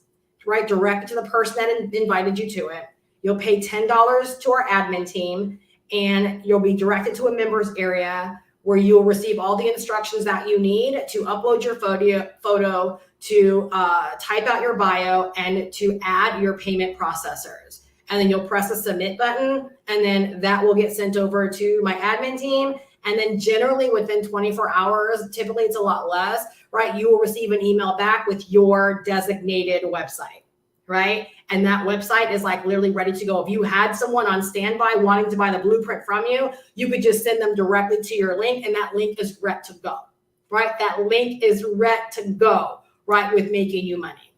right, direct to the person that invited you to it. You'll pay $10 to our admin team, and you'll be directed to a members area where you'll receive all the instructions that you need to upload your photo, to type out your bio, and to add your payment processors. And then you'll press the submit button, and then that will get sent over to my admin team. And then generally within 24 hours, typically it's a lot less, right, you will receive an email back with your designated website, right? And that website is like literally ready to go. If you had someone on standby wanting to buy the blueprint from you, you could just send them directly to your link, and that link is ready to go, right? That link is ready to go, right, with making you money,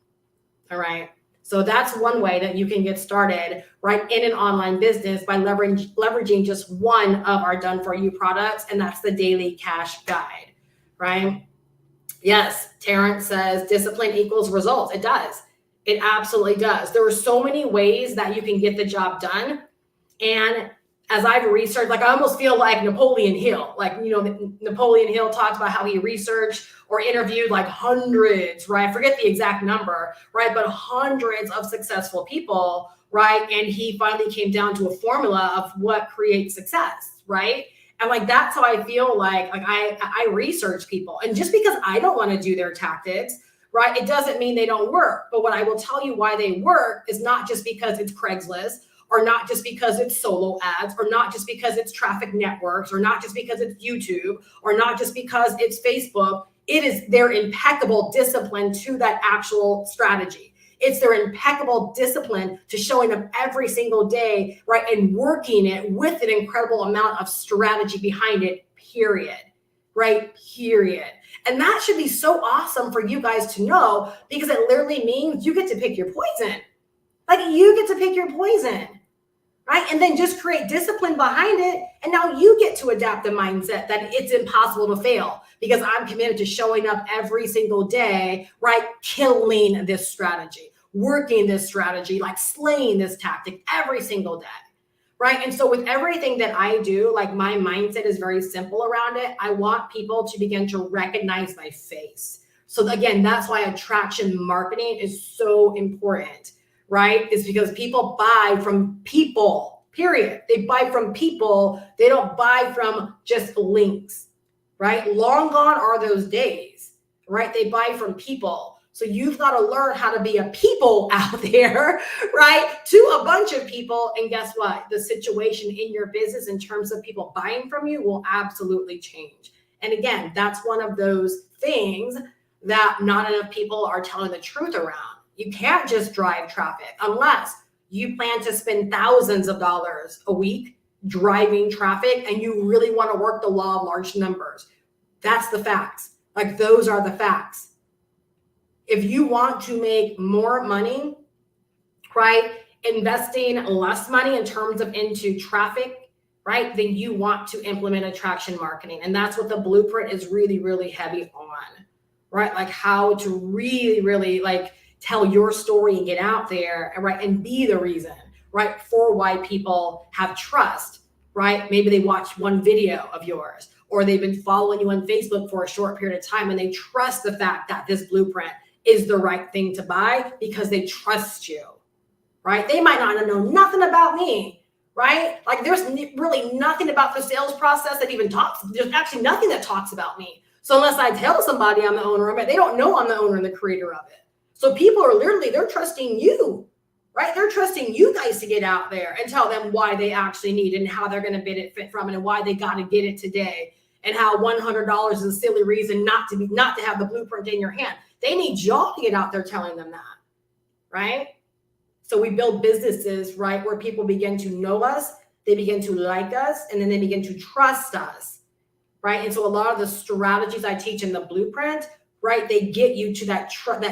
all right? So that's one way that you can get started, right, in an online business by leveraging just one of our done for you products, and that's the daily cash guide, right? Yes, Terrence says discipline equals results. It does. It absolutely does. There are so many ways that you can get the job done. And as I've researched, like I almost feel like Napoleon Hill, like, you know, Napoleon Hill talks about how he researched or interviewed like hundreds, right? I forget the exact number, right? But hundreds of successful people, right? And he finally came down to a formula of what creates success, right? And like, that's how I feel like I research people. And just because I don't want to do their tactics, right, it doesn't mean they don't work. But what I will tell you why they work is not just because it's Craigslist, or not just because it's solo ads, or not just because it's traffic networks, or not just because it's YouTube, or not just because it's Facebook. It is their impeccable discipline to that actual strategy. It's their impeccable discipline to showing up every single day, right, and working it with an incredible amount of strategy behind it, period, right, period. And that should be so awesome for you guys to know, because it literally means you get to pick your poison. Like, you get to pick your poison, right? And then just create discipline behind it. And now you get to adapt the mindset that it's impossible to fail, because I'm committed to showing up every single day, right? Killing this strategy, working this strategy, like slaying this tactic every single day, right? And so with everything that I do, like, my mindset is very simple around it. I want people to begin to recognize my face. So again, that's why attraction marketing is so important, right? It's because people buy from people, period. They buy from people. They don't buy from just links, right? Long gone are those days, right? They buy from people. So you've got to learn how to be a people out there, right? To a bunch of people. And guess what? The situation in your business in terms of people buying from you will absolutely change. And again, that's one of those things that not enough people are telling the truth around. You can't just drive traffic unless you plan to spend thousands of dollars a week driving traffic and you really want to work the law of large numbers. That's the facts. Like, those are the facts. If you want to make more money, right, investing less money in terms of into traffic, right, then you want to implement attraction marketing. And that's what the blueprint is really, really heavy on, right? Like, how to really, really like tell your story and get out there, right, and be the reason, right, for why people have trust, right? Maybe they watched one video of yours, or they've been following you on Facebook for a short period of time, and they trust the fact that this blueprint is the right thing to buy because they trust you, right? They might not know nothing about me, right? Like, there's really nothing about the sales process that even talks. There's actually nothing that talks about me. So unless I tell somebody I'm the owner of it, they don't know I'm the owner and the creator of it. So people are literally, they're trusting you, right? They're trusting you guys to get out there and tell them why they actually need it and how they're going to benefit from it and why they got to get it today, and how $100 is a silly reason not to have the blueprint in your hand. They need y'all to get out there telling them that, right? So we build businesses, right, where people begin to know us, they begin to like us, and then they begin to trust us, right? And so a lot of the strategies I teach in the blueprint, right, they get you to that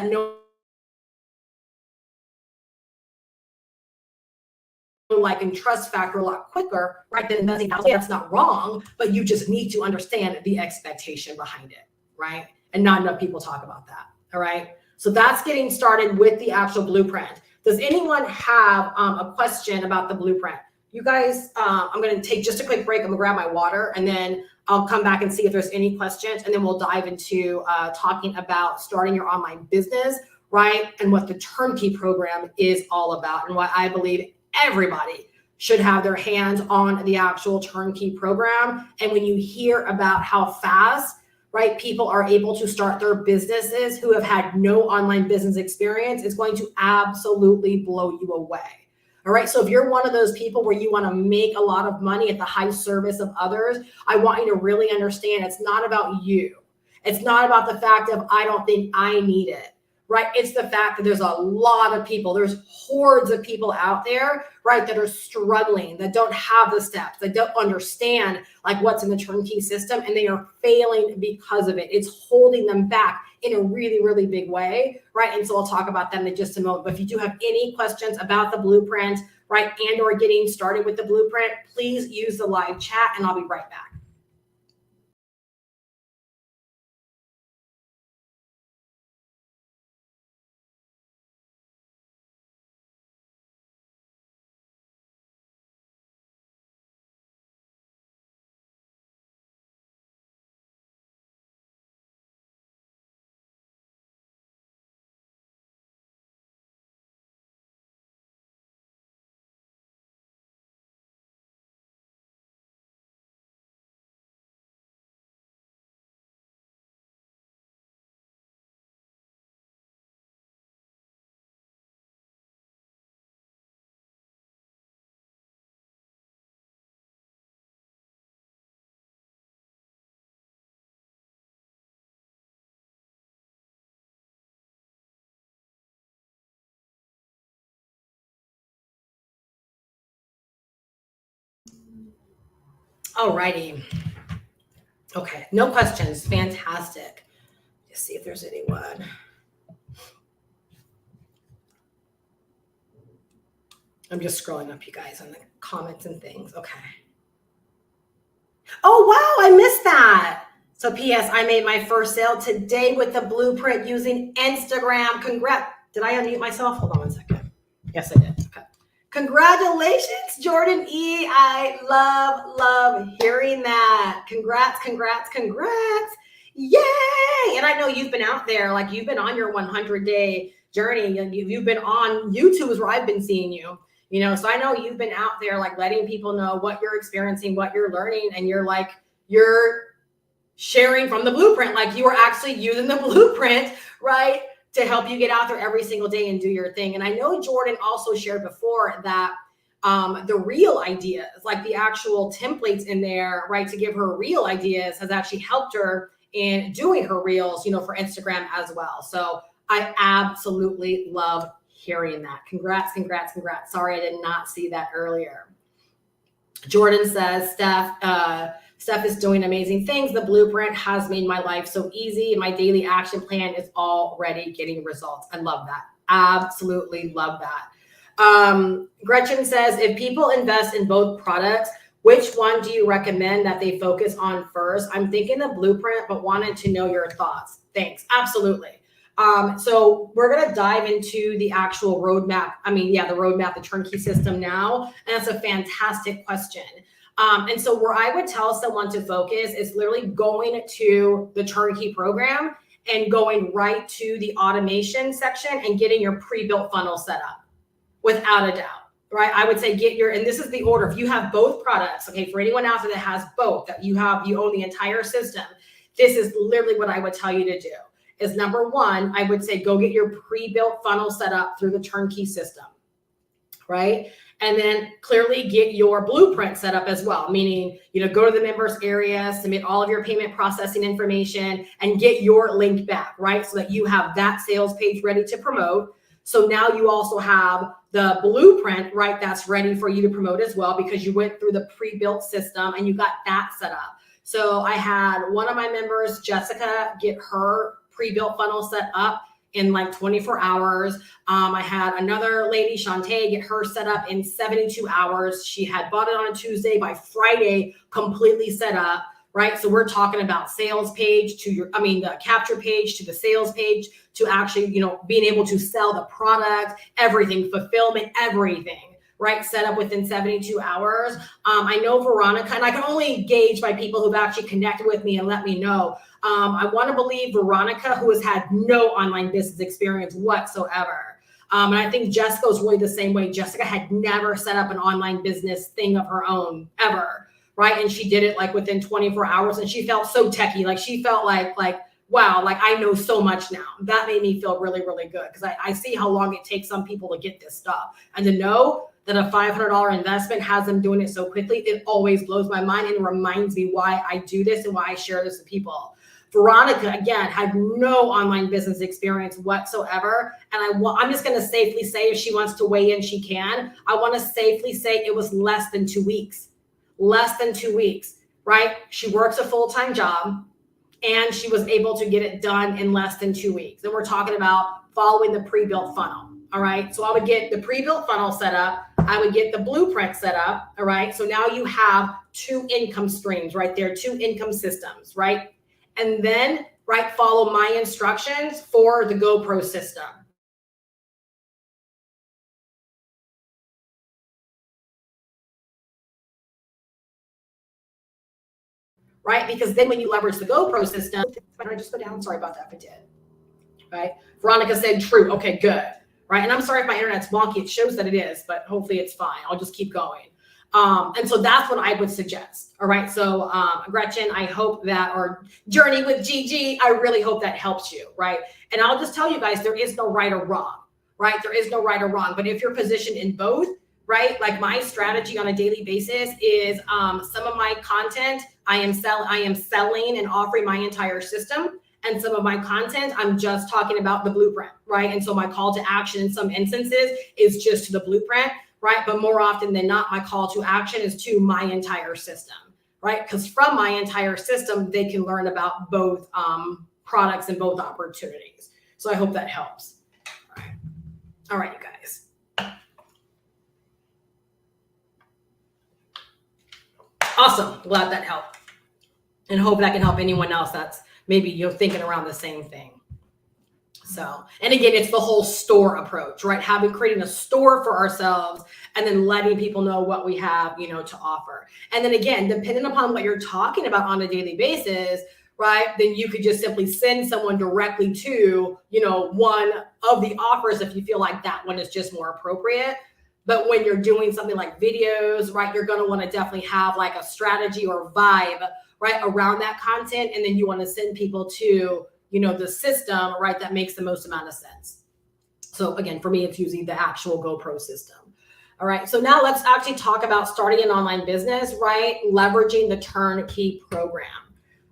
know, like, and trust factor a lot quicker, right, than investing. That's not wrong, but you just need to understand the expectation behind it, right? And not enough people talk about that. All right. So that's getting started with the actual blueprint. Does anyone have a question about the blueprint? You guys, I'm going to take just a quick break. I'm going to grab my water, and then I'll come back and see if there's any questions. And then we'll dive into talking about starting your online business, right? And what the turnkey program is all about, and why I believe everybody should have their hands on the actual turnkey program. And when you hear about how fast, right, people are able to start their businesses who have had no online business experience, it's going to absolutely blow you away. All right. So if you're one of those people where you want to make a lot of money at the high service of others, I want you to really understand it's not about you. It's not about the fact of, I don't think I need it, right? It's the fact that there's a lot of people, there's hordes of people out there, right, that are struggling, that don't have the steps, that don't understand like what's in the turnkey system, and they are failing because of it. It's holding them back in a really, really big way, right? And so I'll talk about them in just a moment. But if you do have any questions about the blueprint, right, and or getting started with the blueprint, please use the live chat, and I'll be right back. Alrighty. Okay, no questions. Fantastic. Let's see if there's anyone. I'm just scrolling up, you guys, on the comments and things. Okay. Oh, wow, I missed that. So P.S., I made my first sale today with the blueprint using Instagram. Congrats. Did I unmute myself? Hold on one second. Yes, I did. Okay. Congratulations, Jordan E. I love hearing that. Congrats. Yay. And I know you've been out there, like you've been on your 100-day journey, and you've been on YouTube is where I've been seeing you. You know, so I know you've been out there like letting people know what you're experiencing, what you're learning, and you're sharing from the blueprint, like you are actually using the blueprint, right, to help you get out there every single day and do your thing. And I know Jordan also shared before that the real ideas, like the actual templates in there, right, to give her real ideas has actually helped her in doing her reels, you know, for Instagram as well. So I absolutely love hearing that. Congrats. Sorry, I did not see that earlier. Jordan says, Steph is doing amazing things. The blueprint has made my life so easy. My daily action plan is already getting results. I love that. Absolutely love that. Gretchen says, if people invest in both products, which one do you recommend that they focus on first? I'm thinking the blueprint, but wanted to know your thoughts. Thanks. Absolutely. So we're going to dive into the actual roadmap. The roadmap, the turnkey system now. And that's a fantastic question. And so where I would tell someone to focus is literally going to the turnkey program and going right to the automation section and getting your pre-built funnel set up without a doubt, right? I would say and this is the order. If you have both products, okay, for anyone out there that has both, that you own the entire system, this is literally what I would tell you to do. Is number one, I would say go get your pre-built funnel set up through the turnkey system, right? And then clearly get your blueprint set up as well, meaning, go to the members area, submit all of your payment processing information, and get your link back, right? So that you have that sales page ready to promote. So now you also have the blueprint, right? That's ready for you to promote as well, because you went through the pre-built system and you got that set up. So I had one of my members, Jessica, get her pre-built funnel set up in like 24 hours. I had another lady, Shantae, get her set up in 72 hours. She had bought it on a Tuesday. By Friday, completely set up, right? So we're talking about sales page to the capture page to the sales page to actually, being able to sell the product, everything, fulfillment, everything, right? Set up within 72 hours. I know Veronica, and I can only gauge by people who've actually connected with me and let me know. I want to believe Veronica, who has had no online business experience whatsoever. And I think Jessica was really the same way. Jessica had never set up an online business thing of her own ever, right? And she did it like within 24 hours, and she felt so techie. Like she felt like, wow, like I know so much now. That made me feel really, really good, because I see how long it takes some people to get this stuff. And to know that a $500 investment has them doing it so quickly, it always blows my mind and reminds me why I do this and why I share this with people. Veronica, again, had no online business experience whatsoever. And I'm just going to safely say, if she wants to weigh in, she can. I want to safely say it was less than 2 weeks. Less than 2 weeks, right? She works a full-time job, and she was able to get it done in less than 2 weeks. And we're talking about following the pre-built funnel. All right. So I would get the pre-built funnel set up. I would get the blueprint set up. All right. So now you have 2 income streams right there, 2 income systems, right? And then, right, follow my instructions for the GoPro system. Right? Because then when you leverage the GoPro system, I just go down. Sorry about that if it did. Right? Veronica said true. Okay, good. Right? And I'm sorry if my internet's wonky. It shows that it is, but hopefully it's fine. I'll just keep going. And so that's what I would suggest. All right. So Gretchen, I hope that, or Journey with Gigi, I really hope that helps you. Right. And I'll just tell you guys, there is no right or wrong. Right. There is no right or wrong. But if you're positioned in both, right, like my strategy on a daily basis is some of my content I am selling and offering my entire system. And some of my content, I'm just talking about the blueprint. Right. And so my call to action in some instances is just to the blueprint. Right. But more often than not, my call to action is to my entire system. Right. Because from my entire system, they can learn about both products and both opportunities. So I hope that helps. All right. All right, you guys. Awesome. Glad that helped. And hope that can help anyone else that's maybe thinking around the same thing. So, and again, it's the whole store approach, right? Creating a store for ourselves and then letting people know what we have, to offer. And then again, depending upon what you're talking about on a daily basis, right? Then you could just simply send someone directly to, one of the offers if you feel like that one is just more appropriate. But when you're doing something like videos, right, you're going to want to definitely have like a strategy or vibe, right, around that content. And then you want to send people to, the system, right, that makes the most amount of sense. So again, for me, it's using the actual GoPro system. All right. So now let's actually talk about starting an online business, right? Leveraging the turnkey program.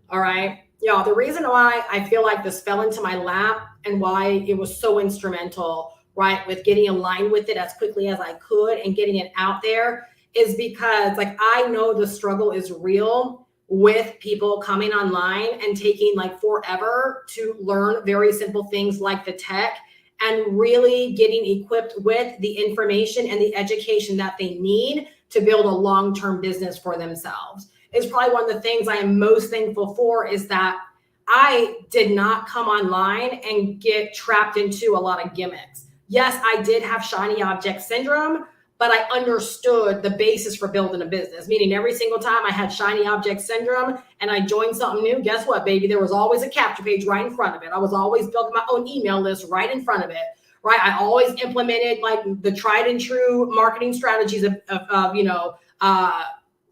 All right. The reason why I feel like this fell into my lap and why it was so instrumental, right, with getting aligned with it as quickly as I could and getting it out there is because I know the struggle is real with people coming online and taking forever to learn very simple things like the tech and really getting equipped with the information and the education that they need to build a long-term business for themselves. It's probably one of the things I am most thankful for is that I did not come online and get trapped into a lot of gimmicks. Yes, I did have shiny object syndrome, but I understood the basis for building a business, meaning every single time I had shiny object syndrome and I joined something new, guess what, baby? There was always a capture page right in front of it. I was always building my own email list right in front of it, right? I always implemented the tried and true marketing strategies of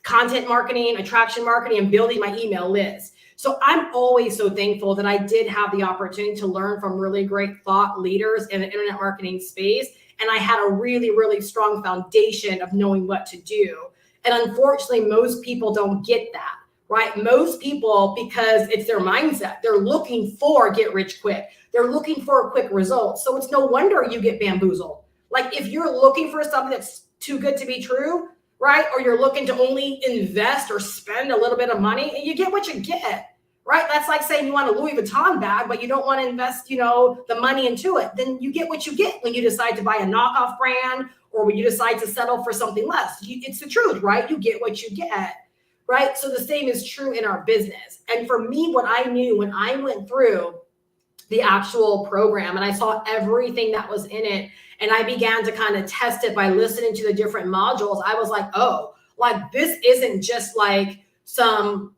content marketing, attraction marketing, and building my email list. So I'm always so thankful that I did have the opportunity to learn from really great thought leaders in the internet marketing space and I had a really, really strong foundation of knowing what to do. And unfortunately, most people don't get that, right? Most people, because it's their mindset, they're looking for get rich quick. They're looking for a quick result. So it's no wonder you get bamboozled. Like if you're looking for something that's too good to be true, right? Or you're looking to only invest or spend a little bit of money, and you get what you get, right? That's like saying you want a Louis Vuitton bag, but you don't want to invest, the money into it. Then you get what you get when you decide to buy a knockoff brand or when you decide to settle for something less. It's the truth, right? You get what you get, right? So the same is true in our business. And for me, what I knew when I went through the actual program and I saw everything that was in it, and I began to kind of test it by listening to the different modules, I was like, oh, like this isn't just like some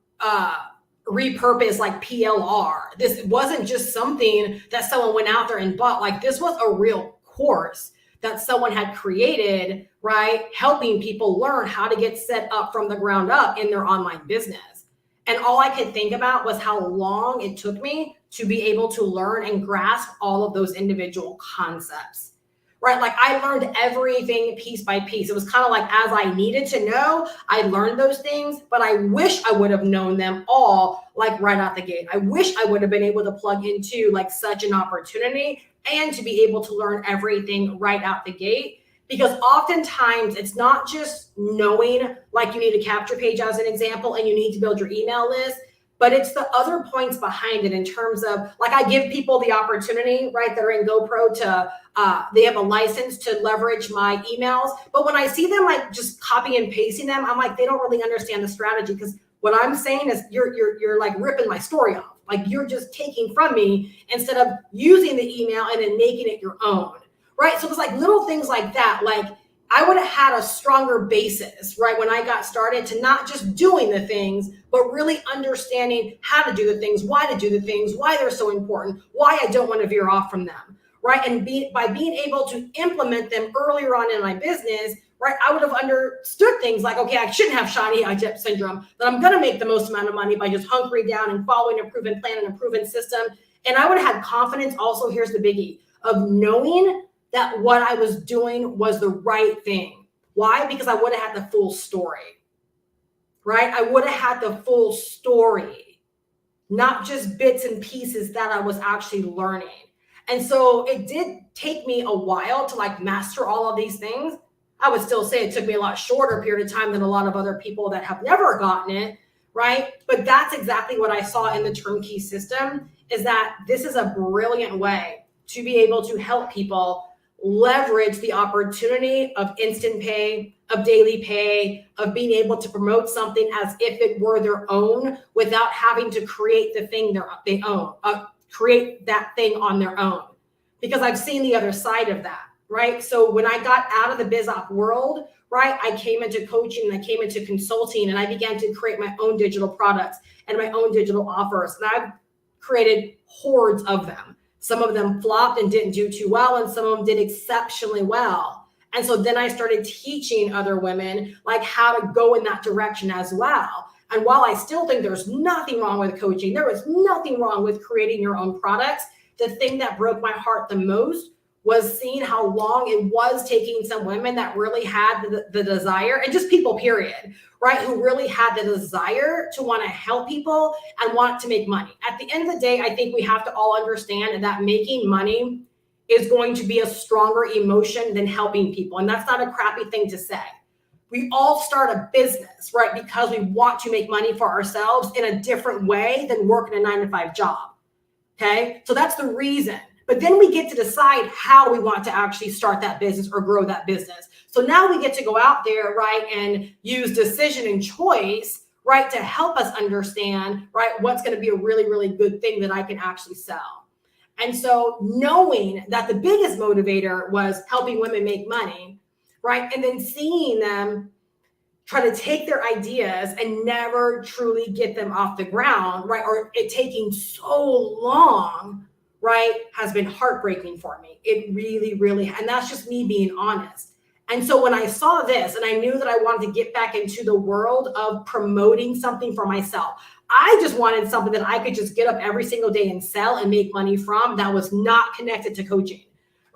repurposed like PLR. This wasn't just something that someone went out there and bought. Like this was a real course that someone had created, right? Helping people learn how to get set up from the ground up in their online business. And all I could think about was how long it took me to be able to learn and grasp all of those individual concepts, right? Like I learned everything piece by piece. It was kind of like as I needed to know, I learned those things, but I wish I would have known them all like right out the gate. I wish I would have been able to plug into like such an opportunity and to be able to learn everything right out the gate. Because oftentimes it's not just knowing, like you need a capture page as an example, and you need to build your email list, but it's the other points behind it in terms of, like I give people the opportunity, right, that are in GoPro to, they have a license to leverage my emails. But when I see them like just copy and pasting them, I'm like, they don't really understand the strategy, because what I'm saying is you're like ripping my story off. Like you're just taking from me instead of using the email and then making it your own. Right. So it's like little things like that. Like I would have had a stronger basis, right, when I got started to not just doing the things, but really understanding how to do the things, why to do the things, why they're so important, why I don't want to veer off from them. Right. And by being able to implement them earlier on in my business, right, I would have understood things like, okay, I shouldn't have shiny object syndrome, that I'm going to make the most amount of money by just hunkering down and following a proven plan and a proven system. And I would have had confidence also, here's the biggie, of knowing that what I was doing was the right thing. Why? Because I would have had the full story, right? I would have had the full story, not just bits and pieces that I was actually learning. And so it did take me a while to like master all of these things. I would still say it took me a lot shorter period of time than a lot of other people that have never gotten it, right? But that's exactly what I saw in the turnkey system, is that this is a brilliant way to be able to help people leverage the opportunity of instant pay, of daily pay, of being able to promote something as if it were their own without having to create the thing they own, create that thing on their own. Because I've seen the other side of that, right? So when I got out of the biz op world, right, I came into coaching and I came into consulting, and I began to create my own digital products and my own digital offers. And I've created hordes of them. Some of them flopped and didn't do too well, and some of them did exceptionally well. And so then I started teaching other women like how to go in that direction as well. And while I still think there's nothing wrong with coaching, there is nothing wrong with creating your own products, the thing that broke my heart the most was seeing how long it was taking some women that really had the desire, and just people, period, right, who really had the desire to want to help people and want to make money. At the end of the day, I think we have to all understand that making money is going to be a stronger emotion than helping people. And that's not a crappy thing to say. We all start a business, right, because we want to make money for ourselves in a different way than working a 9-to-5 job. Okay, so that's the reason. But then we get to decide how we want to actually start that business or grow that business. So now we get to go out there, right, and use decision and choice, right, to help us understand, right, what's going to be a really, really good thing that I can actually sell. And so knowing that the biggest motivator was helping women make money, right, and then seeing them try to take their ideas and never truly get them off the ground, right, or it taking so long, right, has been heartbreaking for me. It really, really, and that's just me being honest. And so when I saw this and I knew that I wanted to get back into the world of promoting something for myself, I just wanted something that I could just get up every single day and sell and make money from that was not connected to coaching,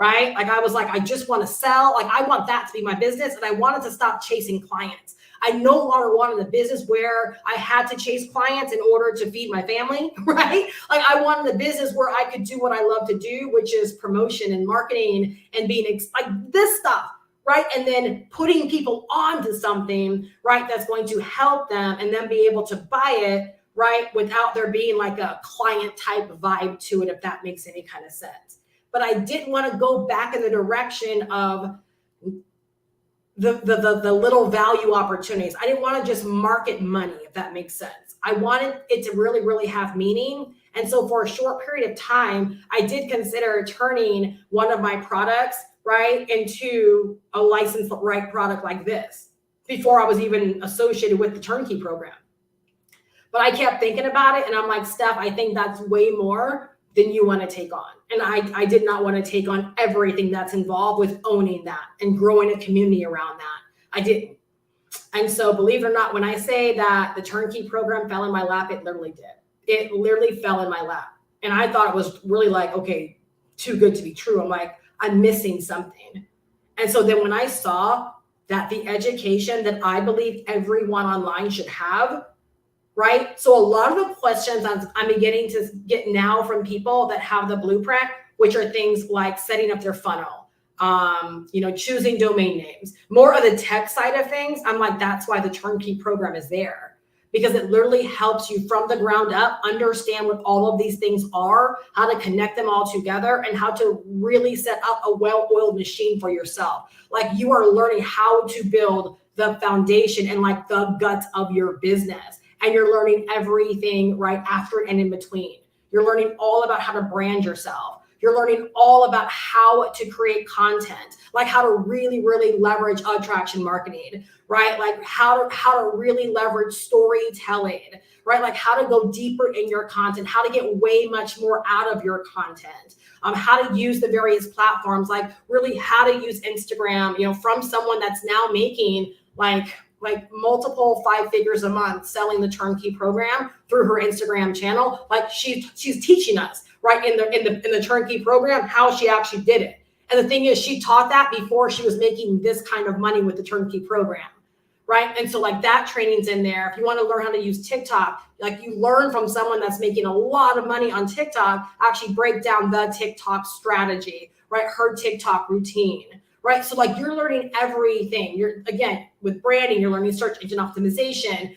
right? Like I was like, I just want to sell. Like I want that to be my business. And I wanted to stop chasing clients. I no longer wanted a business where I had to chase clients in order to feed my family, right? Like I wanted a business where I could do what I love to do, which is promotion and marketing and being like this stuff, right? And then putting people onto something, right, that's going to help them and then be able to buy it, right, without there being like a client type vibe to it, if that makes any kind of sense. But I didn't want to go back in the direction of the little value opportunities. I didn't want to just market money, if that makes sense. I wanted it to really, really have meaning. And so for a short period of time, I did consider turning one of my products, right, into a licensed right product like this before I was even associated with the turnkey program. But I kept thinking about it and I'm like, Steph, I think that's way more than you want to take on. And I did not want to take on everything that's involved with owning that and growing a community around that. I didn't. And so believe it or not, when I say that the turnkey program fell in my lap, it literally did. It literally fell in my lap. And I thought it was really like, okay, too good to be true. I'm like, I'm missing something. And so then when I saw that the education that I believe everyone online should have, right? So a lot of the questions I'm beginning to get now from people that have the blueprint, which are things like setting up their funnel, choosing domain names, more of the tech side of things. I'm like, that's why the turnkey program is there, because it literally helps you from the ground up understand what all of these things are, how to connect them all together, and how to really set up a well-oiled machine for yourself. Like you are learning how to build the foundation and like the guts of your business. And you're learning everything right after and in between. You're learning all about how to brand yourself. You're learning all about how to create content, like how to really, really leverage attraction marketing, right? Like how to really leverage storytelling, right? Like how to go deeper in your content, how to get way much more out of your content, how to use the various platforms, like really how to use Instagram, from someone that's now making like multiple 5 figures a month selling the turnkey program through her Instagram channel. Like she's teaching us right in the turnkey program how she actually did it. And the thing is, she taught that before she was making this kind of money with the turnkey program, right? And so like that training's in there. If you want to learn how to use TikTok, like you learn from someone that's making a lot of money on TikTok, actually break down the TikTok strategy, right? Her TikTok routine. Right. So like you're learning everything. You're again with branding, you're learning search engine optimization.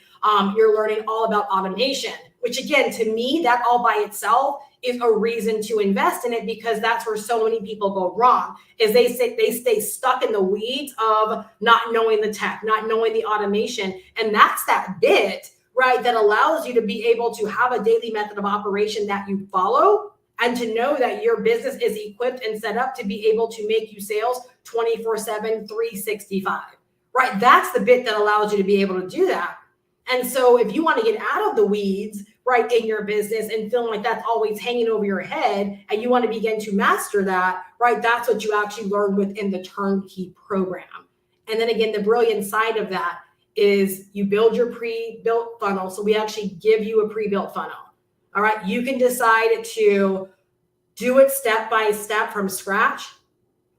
You're learning all about automation, which again, to me, that all by itself is a reason to invest in it, because that's where so many people go wrong, is they stay stuck in the weeds of not knowing the tech, not knowing the automation. And that's that bit, right, that allows you to be able to have a daily method of operation that you follow, and to know that your business is equipped and set up to be able to make you sales 24/7, 365, right? That's the bit that allows you to be able to do that. And so if you want to get out of the weeds, right, in your business and feeling like that's always hanging over your head, and you want to begin to master that, right, that's what you actually learn within the turnkey program. And then again, the brilliant side of that is you build your pre-built funnel. So we actually give you a pre-built funnel. All right, you can decide to do it step by step from scratch,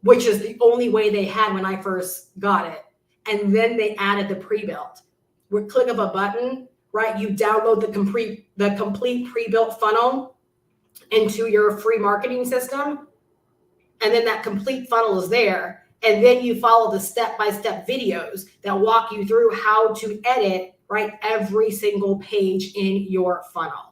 which is the only way they had when I first got it. And then they added the pre-built. With click of a button, right, you download the complete pre-built funnel into your free marketing system. And then that complete funnel is there. And then you follow the step-by-step videos that walk you through how to edit, right, every single page in your funnel.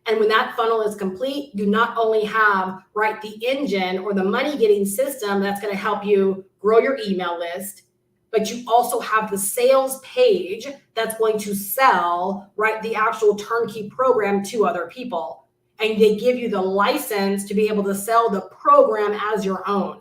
And when that funnel is complete, you not only have, right, the engine or the money getting system that's going to help you grow your email list, but you also have the sales page that's going to sell, right, the actual turnkey program to other people. And they give you the license to be able to sell the program as your own.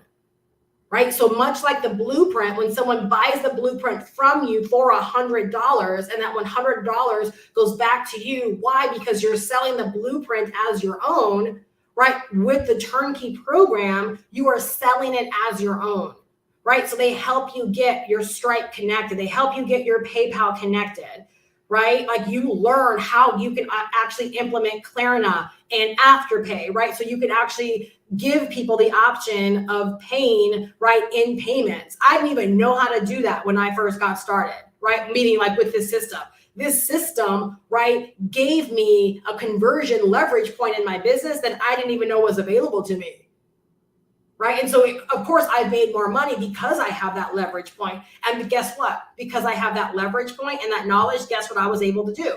Right? So much like the blueprint, when someone buys the blueprint from you for $100 and that $100 goes back to you. Why? Because you're selling the blueprint as your own, right? With the turnkey program, you are selling it as your own, right? So they help you get your Stripe connected. They help you get your PayPal connected, right? Like you learn how you can actually implement Klarna and Afterpay, right? So you can actually give people the option of paying, right, in payments. I didn't even know how to do that when I first got started, right? Meaning like with this system. This system, right, gave me a conversion leverage point in my business that I didn't even know was available to me. Right. And so, of course, I've made more money because I have that leverage point. And guess what? Because I have that leverage point and that knowledge, guess what I was able to do?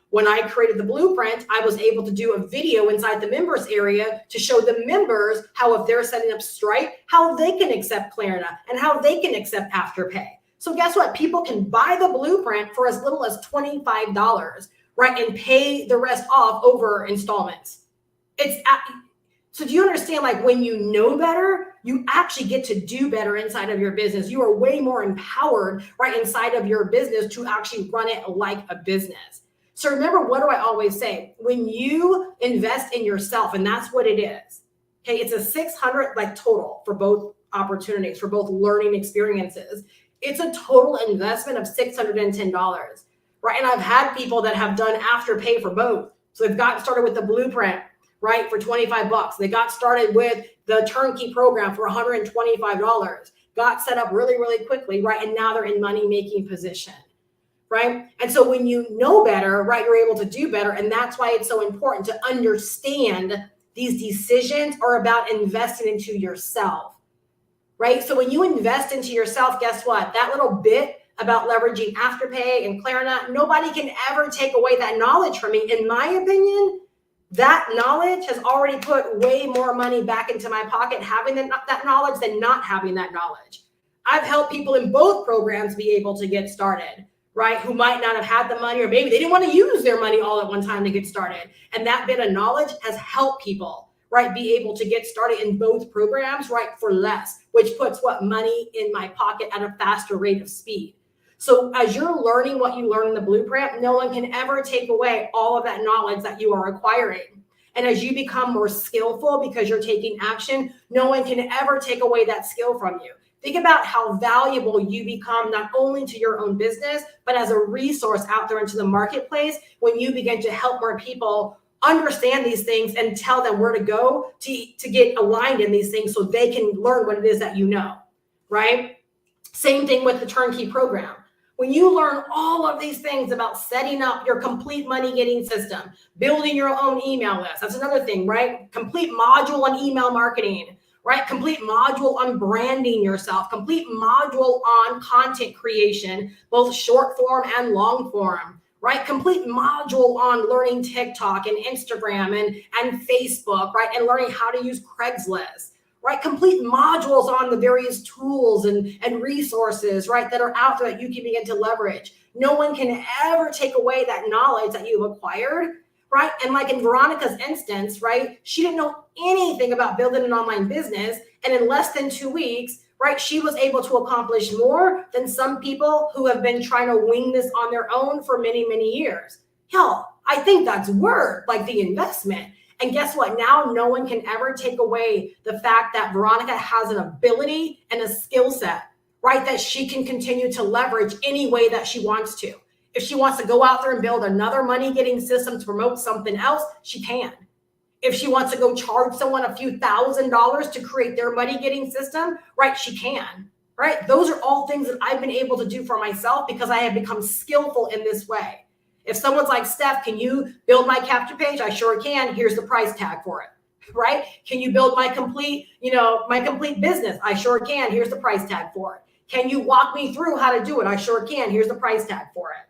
When I created the blueprint, I was able to do a video inside the members area to show the members how, if they're setting up Stripe, how they can accept Klarna and how they can accept Afterpay. So guess what? People can buy the blueprint for as little as $25, right? And pay the rest off over installments. So do you understand, like when you know better, you actually get to do better inside of your business. You are way more empowered, right, inside of your business to actually run it like a business. So remember, what do I always say? When you invest in yourself, and that's what it is, okay, it's a 600 like total for both opportunities, for both learning experiences. It's a total investment of $610, right? And I've had people that have done Afterpay for both. So they've gotten started with the blueprint, right, for $25. They got started with the turnkey program for $125, got set up really, really quickly, right? And now they're in money-making position, right? And so when you know better, right, you're able to do better. And that's why it's so important to understand these decisions are about investing into yourself, right? So when you invest into yourself, guess what? That little bit about leveraging Afterpay and Klarna, nobody can ever take away that knowledge from me. In my opinion, that knowledge has already put way more money back into my pocket having that knowledge than not having that knowledge. I've helped people in both programs be able to get started, right? Who might not have had the money, or maybe they didn't want to use their money all at one time to get started. And that bit of knowledge has helped people, right, be able to get started in both programs, right, for less, which puts what money in my pocket at a faster rate of speed. So as you're learning what you learn in the blueprint, no one can ever take away all of that knowledge that you are acquiring. And as you become more skillful because you're taking action, no one can ever take away that skill from you. Think about how valuable you become, not only to your own business, but as a resource out there into the marketplace when you begin to help more people understand these things and tell them where to go to get aligned in these things so they can learn what it is that you know, right? Same thing with the turnkey program. When you learn all of these things about setting up your complete money getting system, building your own email list, that's another thing, right? Complete module on email marketing, right? Complete module on branding yourself, complete module on content creation, both short form and long form, right? Complete module on learning TikTok and Instagram and Facebook, right? And learning how to use Craigslist. Right? Complete modules on the various tools and resources, right, that are out there that you can begin to leverage. No one can ever take away that knowledge that you've acquired, right? And like in Veronica's instance, right, she didn't know anything about building an online business. And in less than 2 weeks, right, she was able to accomplish more than some people who have been trying to wing this on their own for many, many years. Hell, I think that's worth like the investment. And guess what? Now no one can ever take away the fact that Veronica has an ability and a skill set, right, that she can continue to leverage any way that she wants to. If she wants to go out there and build another money getting system to promote something else, she can. If she wants to go charge someone a few $1,000s to create their money getting system, right, she can, right? Those are all things that I've been able to do for myself because I have become skillful in this way. If someone's like, Steph, can you build my capture page? I sure can. Here's the price tag for it, right? Can you build my complete, my complete business? I sure can. Here's the price tag for it. Can you walk me through how to do it? I sure can. Here's the price tag for it,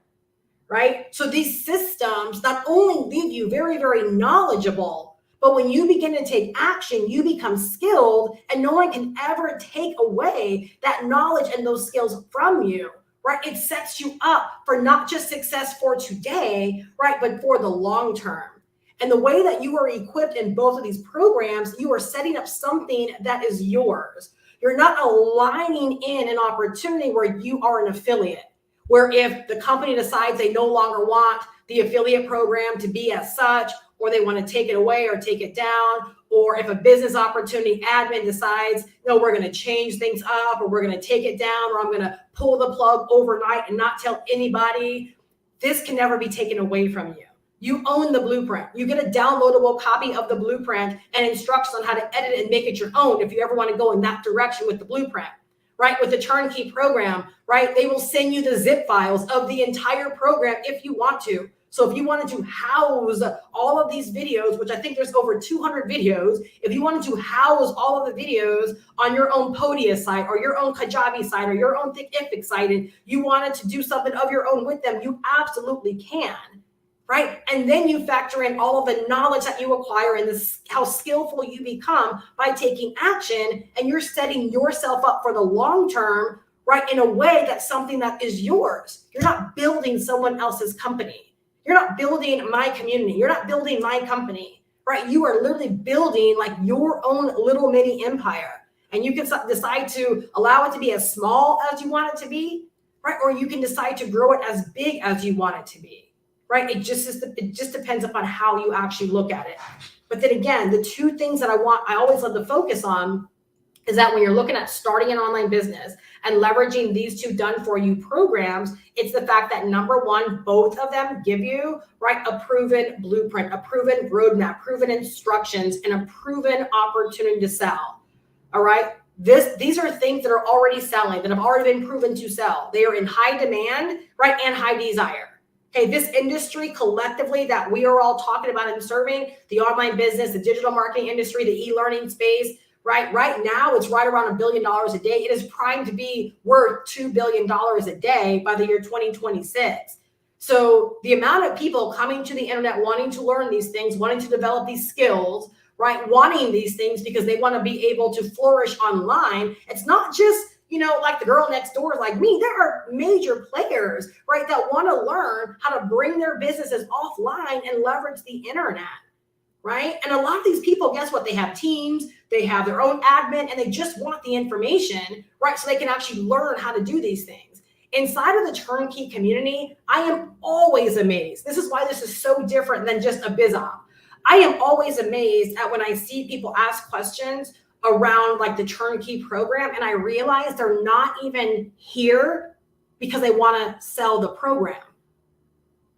right? So these systems not only leave you very, very knowledgeable, but when you begin to take action, you become skilled and no one can ever take away that knowledge and those skills from you. Right? It sets you up for not just success for today, right? But for the long term. And the way that you are equipped in both of these programs, you are setting up something that is yours. You're not aligning in an opportunity where you are an affiliate, where if the company decides they no longer want the affiliate program to be as such, or they want to take it away or take it down, or if a business opportunity admin decides, no, we're going to change things up, or we're going to take it down, or I'm going to pull the plug overnight and not tell anybody, this can never be taken away from you. You own the blueprint. You get a downloadable copy of the blueprint and instructions on how to edit it and make it your own if you ever want to go in that direction with the blueprint, right? With the turnkey program, right? They will send you the zip files of the entire program if you want to. So if you wanted to house all of these videos, which I think there's over 200 videos, if you wanted to house all of the videos on your own Podia site or your own Kajabi site or your own Thinkific site, and you wanted to do something of your own with them, you absolutely can. Right? And then you factor in all of the knowledge that you acquire and how skillful you become by taking action, and you're setting yourself up for the long term, right? In a way that's something that is yours. You're not building someone else's company. You're not building my community. You're not building my company, right? You are literally building like your own little mini empire. And you can decide to allow it to be as small as you want it to be, right? Or you can decide to grow it as big as you want it to be. Right? It just depends upon how you actually look at it. But then again, the two things that I always love to focus on is that when you're looking at starting an online business and leveraging these two done for you programs, it's the fact that number one, both of them give you, right, a proven blueprint, a proven roadmap, proven instructions, and a proven opportunity to sell. All right. These are things that are already selling, that have already been proven to sell. They are in high demand, right, and high desire. Okay, this industry collectively that we are all talking about and serving, the online business, the digital marketing industry, the e-learning space, right? Right now, it's right around $1 billion a day. It is primed to be worth $2 billion a day by the year 2026. So the amount of people coming to the internet wanting to learn these things, wanting to develop these skills, right? Wanting these things because they want to be able to flourish online. It's not just, like the girl next door like me. There are major players, right, that want to learn how to bring their businesses offline and leverage the internet, right? And a lot of these people, guess what? They have teams, they have their own admin, and they just want the information, right, so they can actually learn how to do these things. Inside of the turnkey community, I am always amazed. This is why this is so different than just a biz op. I am always amazed at when I see people ask questions around like the turnkey program, and I realize they're not even here because they want to sell the program.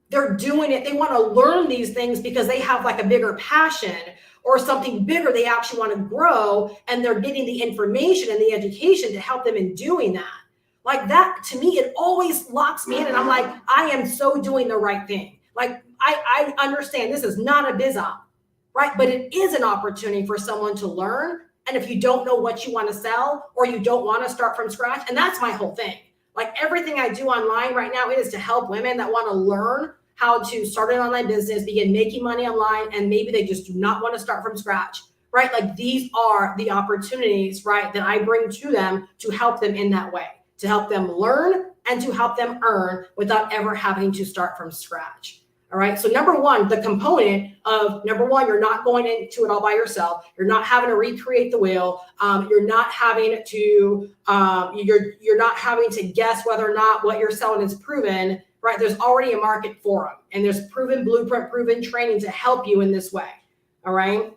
They're doing it. They want to learn these things because they have like a bigger passion or something bigger they actually want to grow, and they're getting the information and the education to help them in doing that. Like that, to me, it always locks me in, and I'm like, I am so doing the right thing. Like I understand this is not a biz op, right? But it is an opportunity for someone to learn. And if you don't know what you want to sell, or you don't want to start from scratch, and that's my whole thing. Like everything I do online right now, it is to help women that want to learn how to start an online business, begin making money online, and maybe they just do not want to start from scratch, right? Like these are the opportunities, right, that I bring to them to help them in that way, to help them learn and to help them earn without ever having to start from scratch. All right. So number one, the component of you're not going into it all by yourself. You're not having to recreate the wheel. You're not having to you're not having to guess whether or not what you're selling is proven. Right. There's already a market for them, and there's proven blueprint, proven training to help you in this way. All right.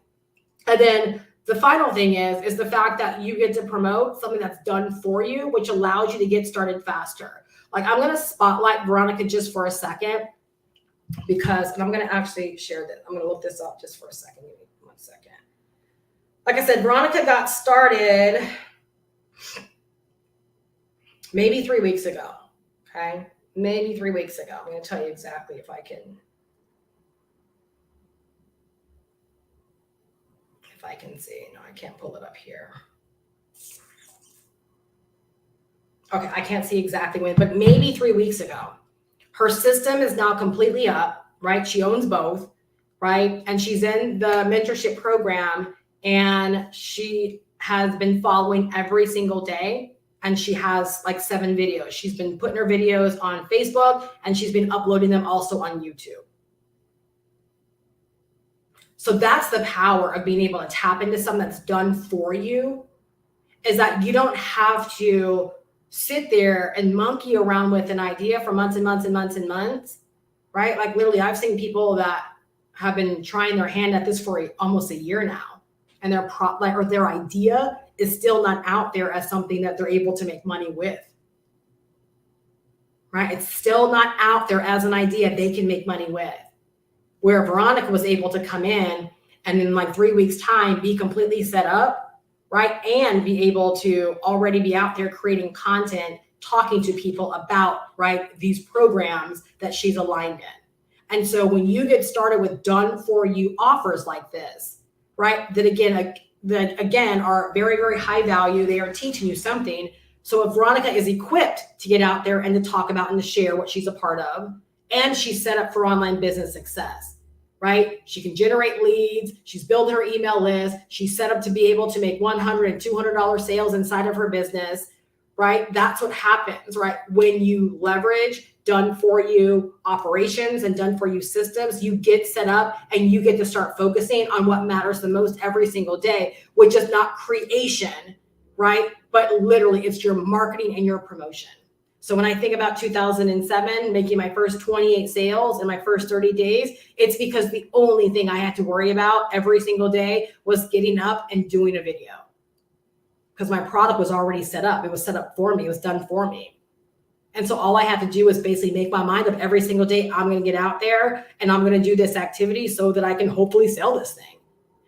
And then the final thing is the fact that you get to promote something that's done for you, which allows you to get started faster. Like I'm going to spotlight Veronica just for a second. And I'm going to actually share this. I'm going to look this up just for a second. Give me 1 second. Like I said, Veronica got started maybe 3 weeks ago. Okay. Maybe 3 weeks ago. I'm going to tell you exactly if I can see. No, I can't pull it up here. Okay. I can't see exactly when, but maybe 3 weeks ago. Her system is now completely up, right? She owns both, right? And she's in the mentorship program, and she has been following every single day. And she has like 7 videos. She's been putting her videos on Facebook, and she's been uploading them also on YouTube. So that's the power of being able to tap into something that's done for you, is that you don't have to sit there and monkey around with an idea for months and months and months and months, right? Like literally, I've seen people that have been trying their hand at this for almost a year now, and their idea is still not out there as something that they're able to make money with, right? It's still not out there as an idea they can make money with. Where Veronica was able to come in and in like 3 weeks' time be completely set up, right? And be able to already be out there creating content, talking to people about, right, these programs that she's aligned in. And so when you get started with done for you offers like this, right, that again are very, very high value, they are teaching you something. So if Veronica is equipped to get out there and to talk about and to share what she's a part of, and she's set up for online business success, right? She can generate leads. She's built her email list. She's set up to be able to make $100 and $200 sales inside of her business, right? That's what happens, right? When you leverage done for you operations and done for you systems, you get set up and you get to start focusing on what matters the most every single day, which is not creation, right? But literally it's your marketing and your promotion. So when I think about 2007, making my first 28 sales in my first 30 days, it's because the only thing I had to worry about every single day was getting up and doing a video. Because my product was already set up. It was set up for me. It was done for me. And so all I had to do was basically make my mind up every single day. I'm going to get out there and I'm going to do this activity so that I can hopefully sell this thing.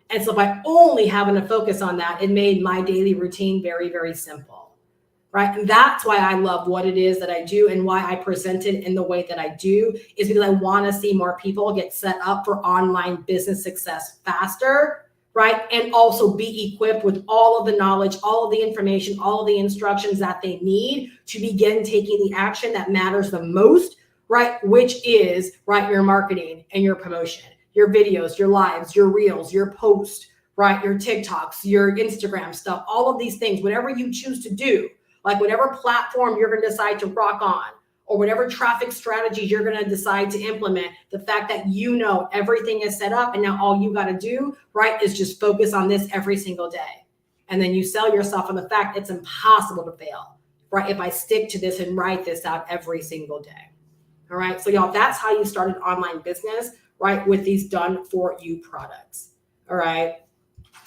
And so by only having to focus on that, it made my daily routine very, very simple. Right. And that's why I love what it is that I do and why I present it in the way that I do, is because I want to see more people get set up for online business success faster. Right. And also be equipped with all of the knowledge, all of the information, all of the instructions that they need to begin taking the action that matters the most. Right. Which is, right, your marketing and your promotion, your videos, your lives, your reels, your posts, right, your TikToks, your Instagram stuff, all of these things, whatever you choose to do. Like whatever platform you're going to decide to rock on, or whatever traffic strategies you're going to decide to implement, the fact that you know everything is set up and now all you got to do, right, is just focus on this every single day. And then you sell yourself on the fact it's impossible to fail, right, if I stick to this and write this out every single day. All right. So y'all, that's how you start an online business, right, with these done for you products. All right.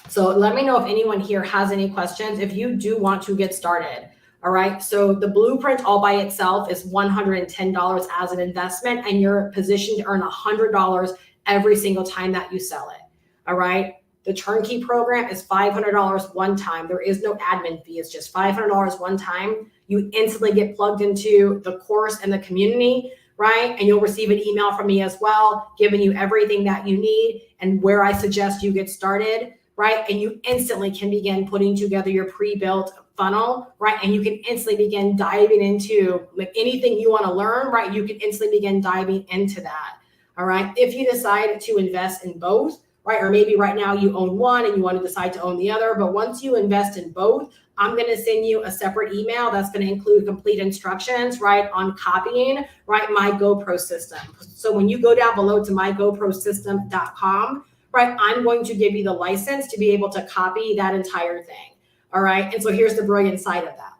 So let me know if anyone here has any questions. If you do want to get started. All right. So the blueprint all by itself is $110 as an investment, and you're positioned to earn $100 every single time that you sell it. All right. The turnkey program is $500 one time. There is no admin fee. It's just $500 one time. You instantly get plugged into the course and the community, right? And you'll receive an email from me as well, giving you everything that you need and where I suggest you get started, right? And you instantly can begin putting together your pre-built funnel, right? And you can instantly begin diving into like anything you want to learn, right? You can instantly begin diving into that. All right. If you decide to invest in both, right? Or maybe right now you own one and you want to decide to own the other. But once you invest in both, I'm going to send you a separate email that's going to include complete instructions, right, on copying, right, my GoPro system. So when you go down below to mygoprosystem.com, right, I'm going to give you the license to be able to copy that entire thing. All right. And so here's the brilliant side of that.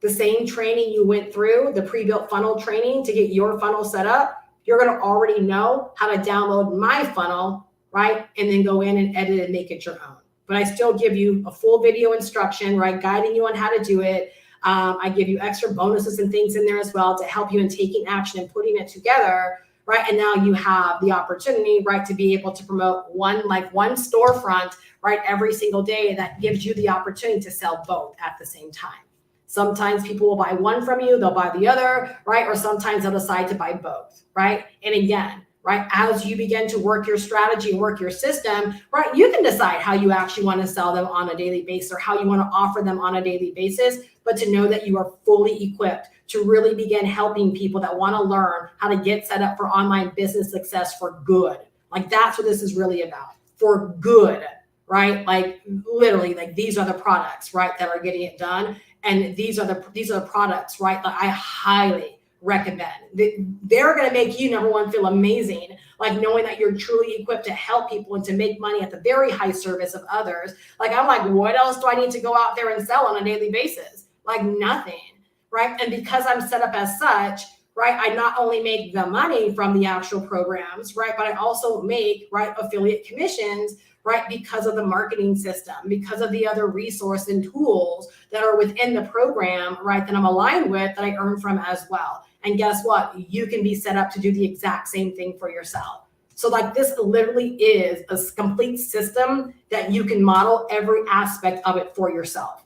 The same training you went through, the pre-built funnel training to get your funnel set up, you're going to already know how to download my funnel, right? And then go in and edit and make it your own. But I still give you a full video instruction, right? Guiding you on how to do it. I give you extra bonuses and things in there as well to help you in taking action and putting it together, right? And now you have the opportunity, right, to be able to promote one storefront, right, every single day that gives you the opportunity to sell both at the same time. Sometimes people will buy one from you, they'll buy the other, right? Or sometimes they'll decide to buy both, right? And again, right, as you begin to work your strategy and work your system, right, you can decide how you actually want to sell them on a daily basis or how you want to offer them on a daily basis, but to know that you are fully equipped to really begin helping people that want to learn how to get set up for online business success for good. Like that's what this is really about, for good, right? Like literally, like these are the products, right, that are getting it done. And these are the products, right, that I highly recommend. They're going to make you, number one, feel amazing, like knowing that you're truly equipped to help people and to make money at the very high service of others. Like, I'm like, what else do I need to go out there and sell on a daily basis? Like nothing, right? And because I'm set up as such, right, I not only make the money from the actual programs, right, but I also make, right, affiliate commissions, right, because of the marketing system, because of the other resource and tools that are within the program, right, that I'm aligned with, that I earn from as well. And guess what? You can be set up to do the exact same thing for yourself. So like this literally is a complete system that you can model every aspect of it for yourself.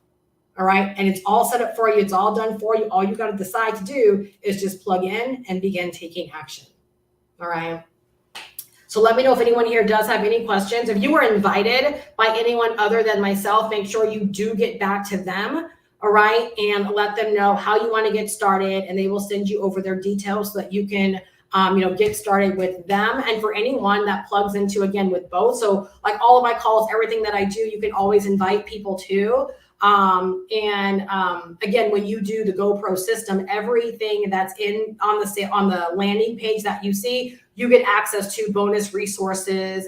All right. And it's all set up for you. It's all done for you. All you got to decide to do is just plug in and begin taking action. All right. So let me know if anyone here does have any questions. If you were invited by anyone other than myself, make sure you do get back to them. All right. And let them know how you want to get started. And they will send you over their details so that you can get started with them. And for anyone that plugs into, again, with both. So like all of my calls, everything that I do, you can always invite people to. Again, when you do the GoPro system, everything that's on the landing page that you see, you get access to bonus resources.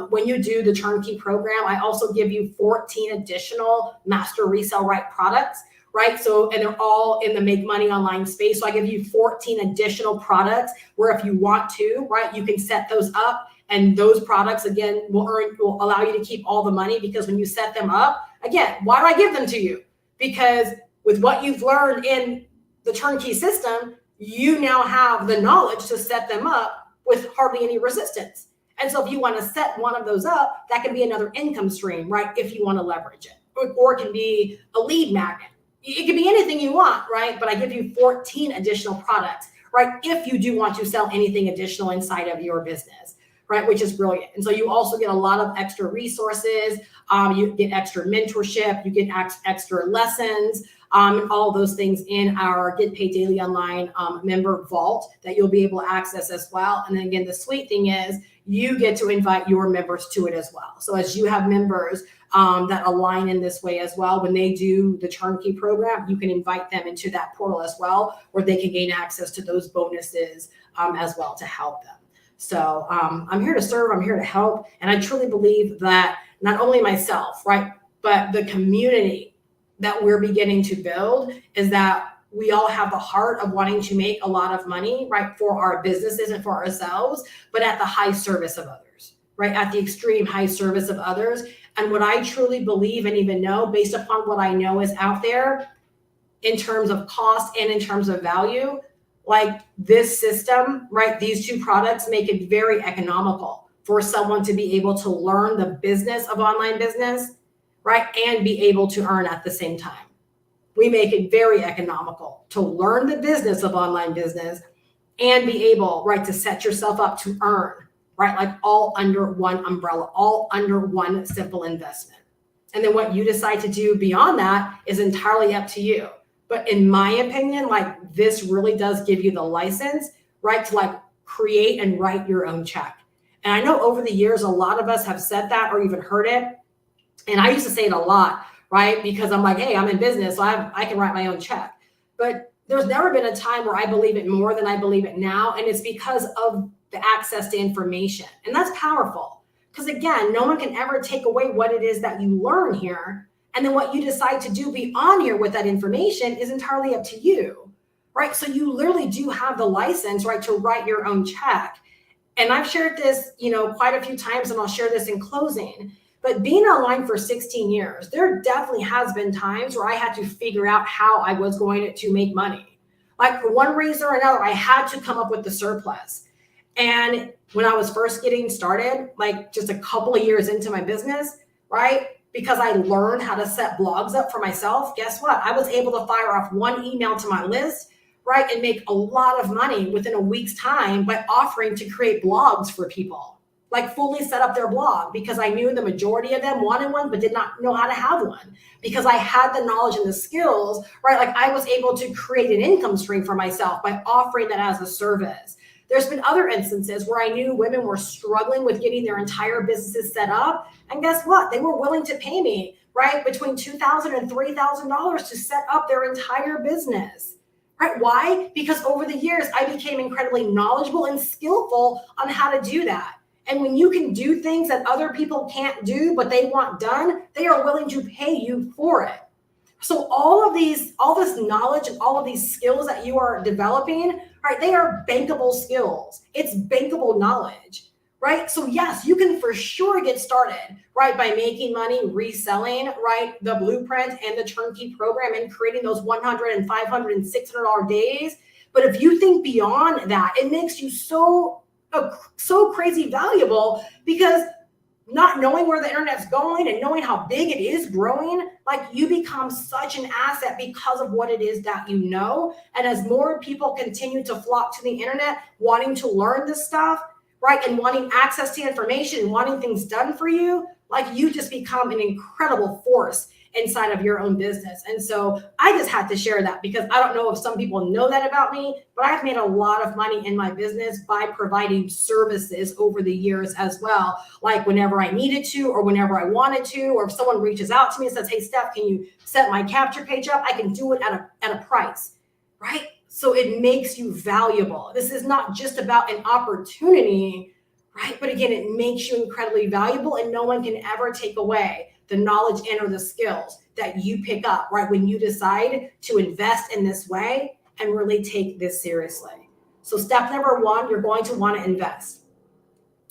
When you do the turnkey program, I also give you 14 additional master resale right products, right? So, and they're all in the make money online space. So I give you 14 additional products where if you want to, right, you can set those up. And those products, again, will allow you to keep all the money, because when you set them up, again, why do I give them to you? Because with what you've learned in the turnkey system, you now have the knowledge to set them up with hardly any resistance. And so if you want to set one of those up, that can be another income stream, right? If you want to leverage it, or it can be a lead magnet. It can be anything you want, right? But I give you 14 additional products, right? If you do want to sell anything additional inside of your business, right? Which is brilliant. And so you also get a lot of extra resources. You get extra mentorship. You get extra lessons, and all those things in our Get Paid Daily Online member vault that you'll be able to access as well. And then again, the sweet thing is you get to invite your members to it as well. So as you have members that align in this way as well, when they do the turnkey program, you can invite them into that portal as well, where they can gain access to those bonuses as well to help them. So I'm here to serve, I'm here to help. And I truly believe that not only myself, right, but the community that we're beginning to build is that we all have the heart of wanting to make a lot of money, right, for our businesses and for ourselves, but at the high service of others, right, at the extreme high service of others. And what I truly believe and even know, based upon what I know is out there in terms of cost and in terms of value, like this system, right, these two products make it very economical for someone to be able to learn the business of online business, right, and be able to earn at the same time. We make it very economical to learn the business of online business and be able, right, to set yourself up to earn, right, like all under one umbrella, all under one simple investment. And then what you decide to do beyond that is entirely up to you. But in my opinion, like this really does give you the license, right, to like create and write your own check. And I know over the years, a lot of us have said that or even heard it. And I used to say it a lot, right? Because I'm like, hey, I'm in business, so I can write my own check. But there's never been a time where I believe it more than I believe it now. And it's because of the access to information. And that's powerful. Because again, no one can ever take away what it is that you learn here. And then what you decide to do beyond here with that information is entirely up to you, right? So you literally do have the license, right, to write your own check. And I've shared this, quite a few times, and I'll share this in closing. But being online for 16 years, there definitely has been times where I had to figure out how I was going to make money. Like for one reason or another, I had to come up with the surplus. And when I was first getting started, like just a couple of years into my business, right, because I learned how to set blogs up for myself, guess what? I was able to fire off one email to my list, right, and make a lot of money within a week's time by offering to create blogs for people, like fully set up their blog, because I knew the majority of them wanted one, but did not know how to have one, because I had the knowledge and the skills, right? Like I was able to create an income stream for myself by offering that as a service. There's been other instances where I knew women were struggling with getting their entire businesses set up. And guess what? They were willing to pay me, right, between $2,000 and $3,000 to set up their entire business. Right? Why? Because over the years, I became incredibly knowledgeable and skillful on how to do that. And when you can do things that other people can't do, but they want done, they are willing to pay you for it. So all this knowledge and all of these skills that you are developing, right, they are bankable skills. It's bankable knowledge, right? So yes, you can for sure get started, right, by making money, reselling, right, the blueprint and the turnkey program and creating those 100 and 500 and $600 days. But if you think beyond that, it makes you so crazy valuable, because not knowing where the internet's going and knowing how big it is growing, like, you become such an asset because of what it is that you know. And as more people continue to flock to the internet, wanting to learn this stuff, right, and wanting access to information and wanting things done for you, like, you just become an incredible force inside of your own business. And so I just had to share that, because I don't know if some people know that about me, but I've made a lot of money in my business by providing services over the years as well. Like, whenever I needed to, or whenever I wanted to, or if someone reaches out to me and says, hey, Steph, can you set my capture page up? I can do it at a price, right? So it makes you valuable. This is not just about an opportunity, right? But again, it makes you incredibly valuable, and no one can ever take away the knowledge and or the skills that you pick up, right, when you decide to invest in this way and really take this seriously. So step number one, you're going to want to invest.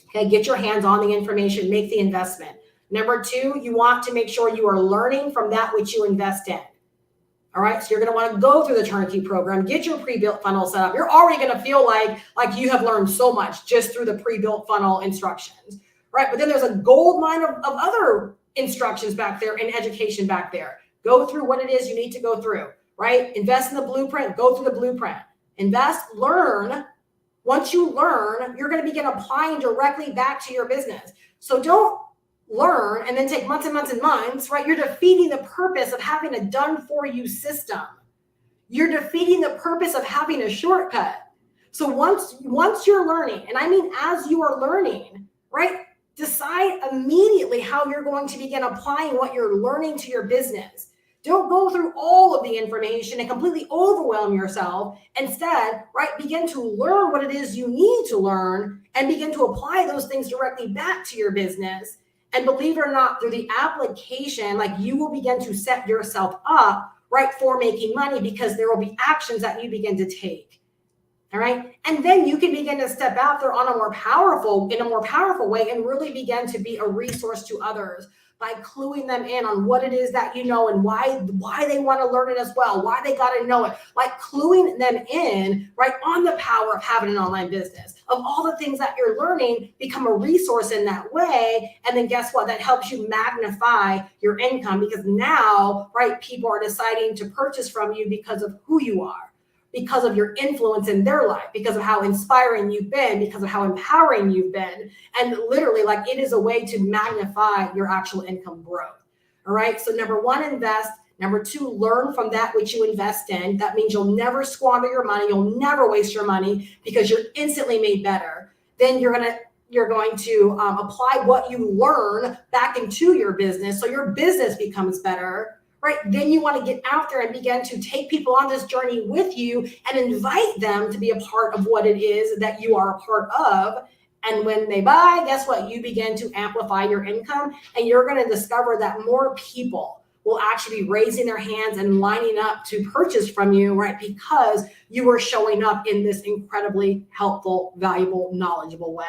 Okay, get your hands on the information, make the investment. Number two, you want to make sure you are learning from that which you invest in. All right, so you're going to want to go through the turnkey program, get your pre-built funnel set up. You're already going to feel like you have learned so much just through the pre-built funnel instructions, right? But then there's a gold mine of other instructions back there and education back there. Go through what it is you need to go through, right? Invest in the blueprint, go through the blueprint. Invest, learn. Once you learn, you're going to begin applying directly back to your business. So don't learn and then take months and months and months, right? You're defeating the purpose of having a done for you system. You're defeating the purpose of having a shortcut. So once you're learning, and I mean as you are learning, right, decide immediately how you're going to begin applying what you're learning to your business. Don't go through all of the information and completely overwhelm yourself. Instead, right, begin to learn what it is you need to learn and begin to apply those things directly back to your business. And believe it or not, through the application, like, you will begin to set yourself up, right, for making money, because there will be actions that you begin to take. All right. And then you can begin to step out there in a more powerful way and really begin to be a resource to others by cluing them in on what it is that you know and why they want to learn it as well, why they got to know it, like cluing them in, right, on the power of having an online business, of all the things that you're learning, become a resource in that way. And then guess what? That helps you magnify your income, because now, right, people are deciding to purchase from you because of who you are, because of your influence in their life, because of how inspiring you've been, because of how empowering you've been. And literally, like, it is a way to magnify your actual income growth. All right. So number one, invest. Number two, learn from that which you invest in. That means you'll never squander your money. You'll never waste your money, because you're instantly made better. Then you're going to apply what you learn back into your business, so your business becomes better. Right? Then you want to get out there and begin to take people on this journey with you and invite them to be a part of what it is that you are a part of. And when they buy, guess what? You begin to amplify your income, and you're going to discover that more people will actually be raising their hands and lining up to purchase from you, right? Because you are showing up in this incredibly helpful, valuable, knowledgeable way.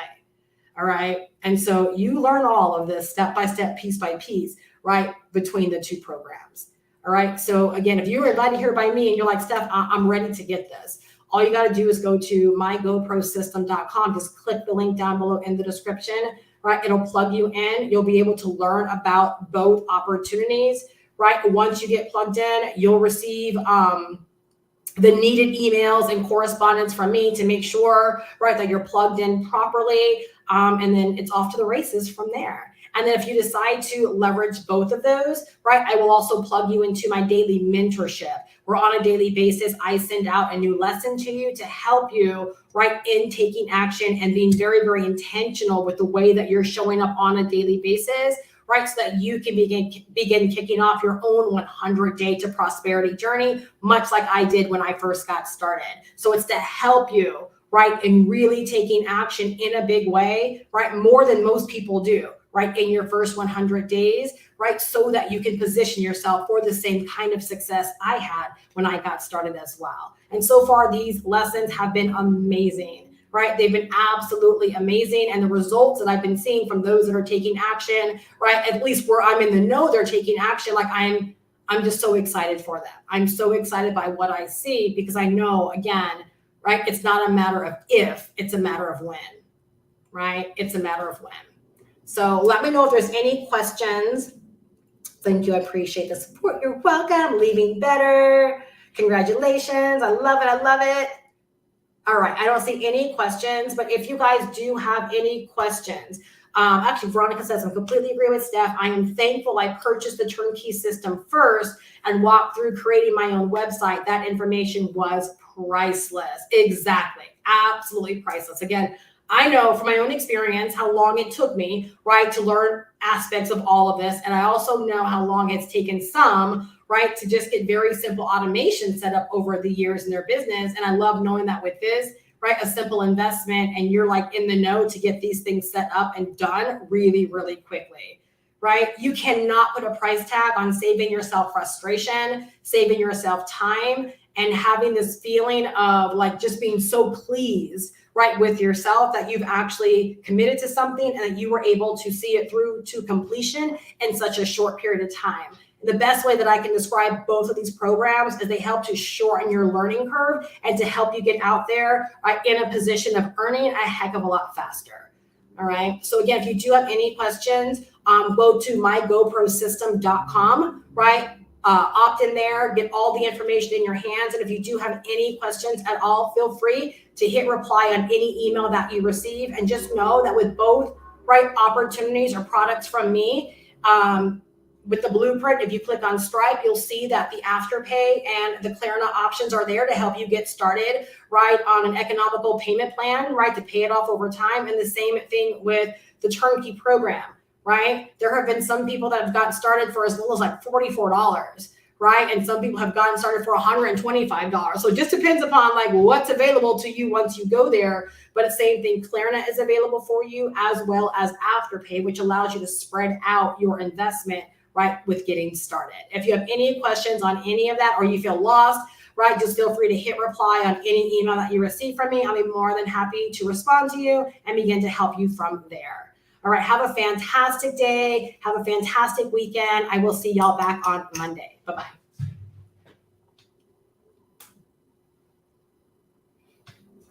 All right. And so you learn all of this step by step, piece by piece, right, between the two programs. All right. So again, if you were invited here by me and you're like, Steph, I'm ready to get this, all you got to do is go to mygoprosystem.com. Just click the link down below in the description, right? It'll plug you in. You'll be able to learn about both opportunities, right? Once you get plugged in, you'll receive the needed emails and correspondence from me to make sure, right, that you're plugged in properly. And then it's off to the races from there. And then if you decide to leverage both of those, right, I will also plug you into my daily mentorship, where on a daily basis, I send out a new lesson to you to help you, right, in taking action and being very, very intentional with the way that you're showing up on a daily basis, right, so that you can begin kicking off your own 100-day to prosperity journey, much like I did when I first got started. So it's to help you, right, in really taking action in a big way, right, more than most people do. right, in your first 100 days, right, so that you can position yourself for the same kind of success I had when I got started as well. And so far, these lessons have been amazing, right? They've been absolutely amazing. And the results that I've been seeing from those that are taking action, right, at least where I'm in the know they're taking action, like I'm just so excited for them. I'm so excited by what I see because I know, again, right, it's not a matter of if, it's a matter of when, right? It's a matter of when. So let me know if there's any questions. Thank you. I appreciate the support. You're welcome. Leaving better. Congratulations. I love it. I love it. All right. I don't see any questions, but if you guys do have any questions, actually, Veronica says, I completely agree with Steph. I am thankful I purchased the turnkey system first and walked through creating my own website. That information was priceless. Exactly. Absolutely priceless. Again, I know from my own experience how long it took me, right, to learn aspects of all of this. And I also know how long it's taken some, right, to just get very simple automation set up over the years in their business. And I love knowing that with this, right, a simple investment and you're like in the know to get these things set up and done really, really quickly, right? You cannot put a price tag on saving yourself frustration, saving yourself time, and having this feeling of like just being so pleased, right, with yourself that you've actually committed to something and that you were able to see it through to completion in such a short period of time. The best way that I can describe both of these programs is they help to shorten your learning curve and to help you get out there, right, in a position of earning a heck of a lot faster. All right. So again, if you do have any questions, go to mygoprosystem.com, right? Opt in there, get all the information in your hands. And if you do have any questions at all, feel free to hit reply on any email that you receive. And just know that with both, right, opportunities or products from me, with the blueprint, if you click on Stripe, you'll see that the Afterpay and the Klarna options are there to help you get started, right, on an economical payment plan, right, to pay it off over time. And the same thing with the turnkey program, right? There have been some people that have gotten started for as little as like $44, right? And some people have gotten started for $125. So it just depends upon like what's available to you once you go there. But the same thing, Klarna is available for you as well as Afterpay, which allows you to spread out your investment, right, with getting started. If you have any questions on any of that or you feel lost, right, just feel free to hit reply on any email that you receive from me. I'll be more than happy to respond to you and begin to help you from there. All right, have a fantastic day. Have a fantastic weekend. I will see y'all back on Monday. Bye-bye.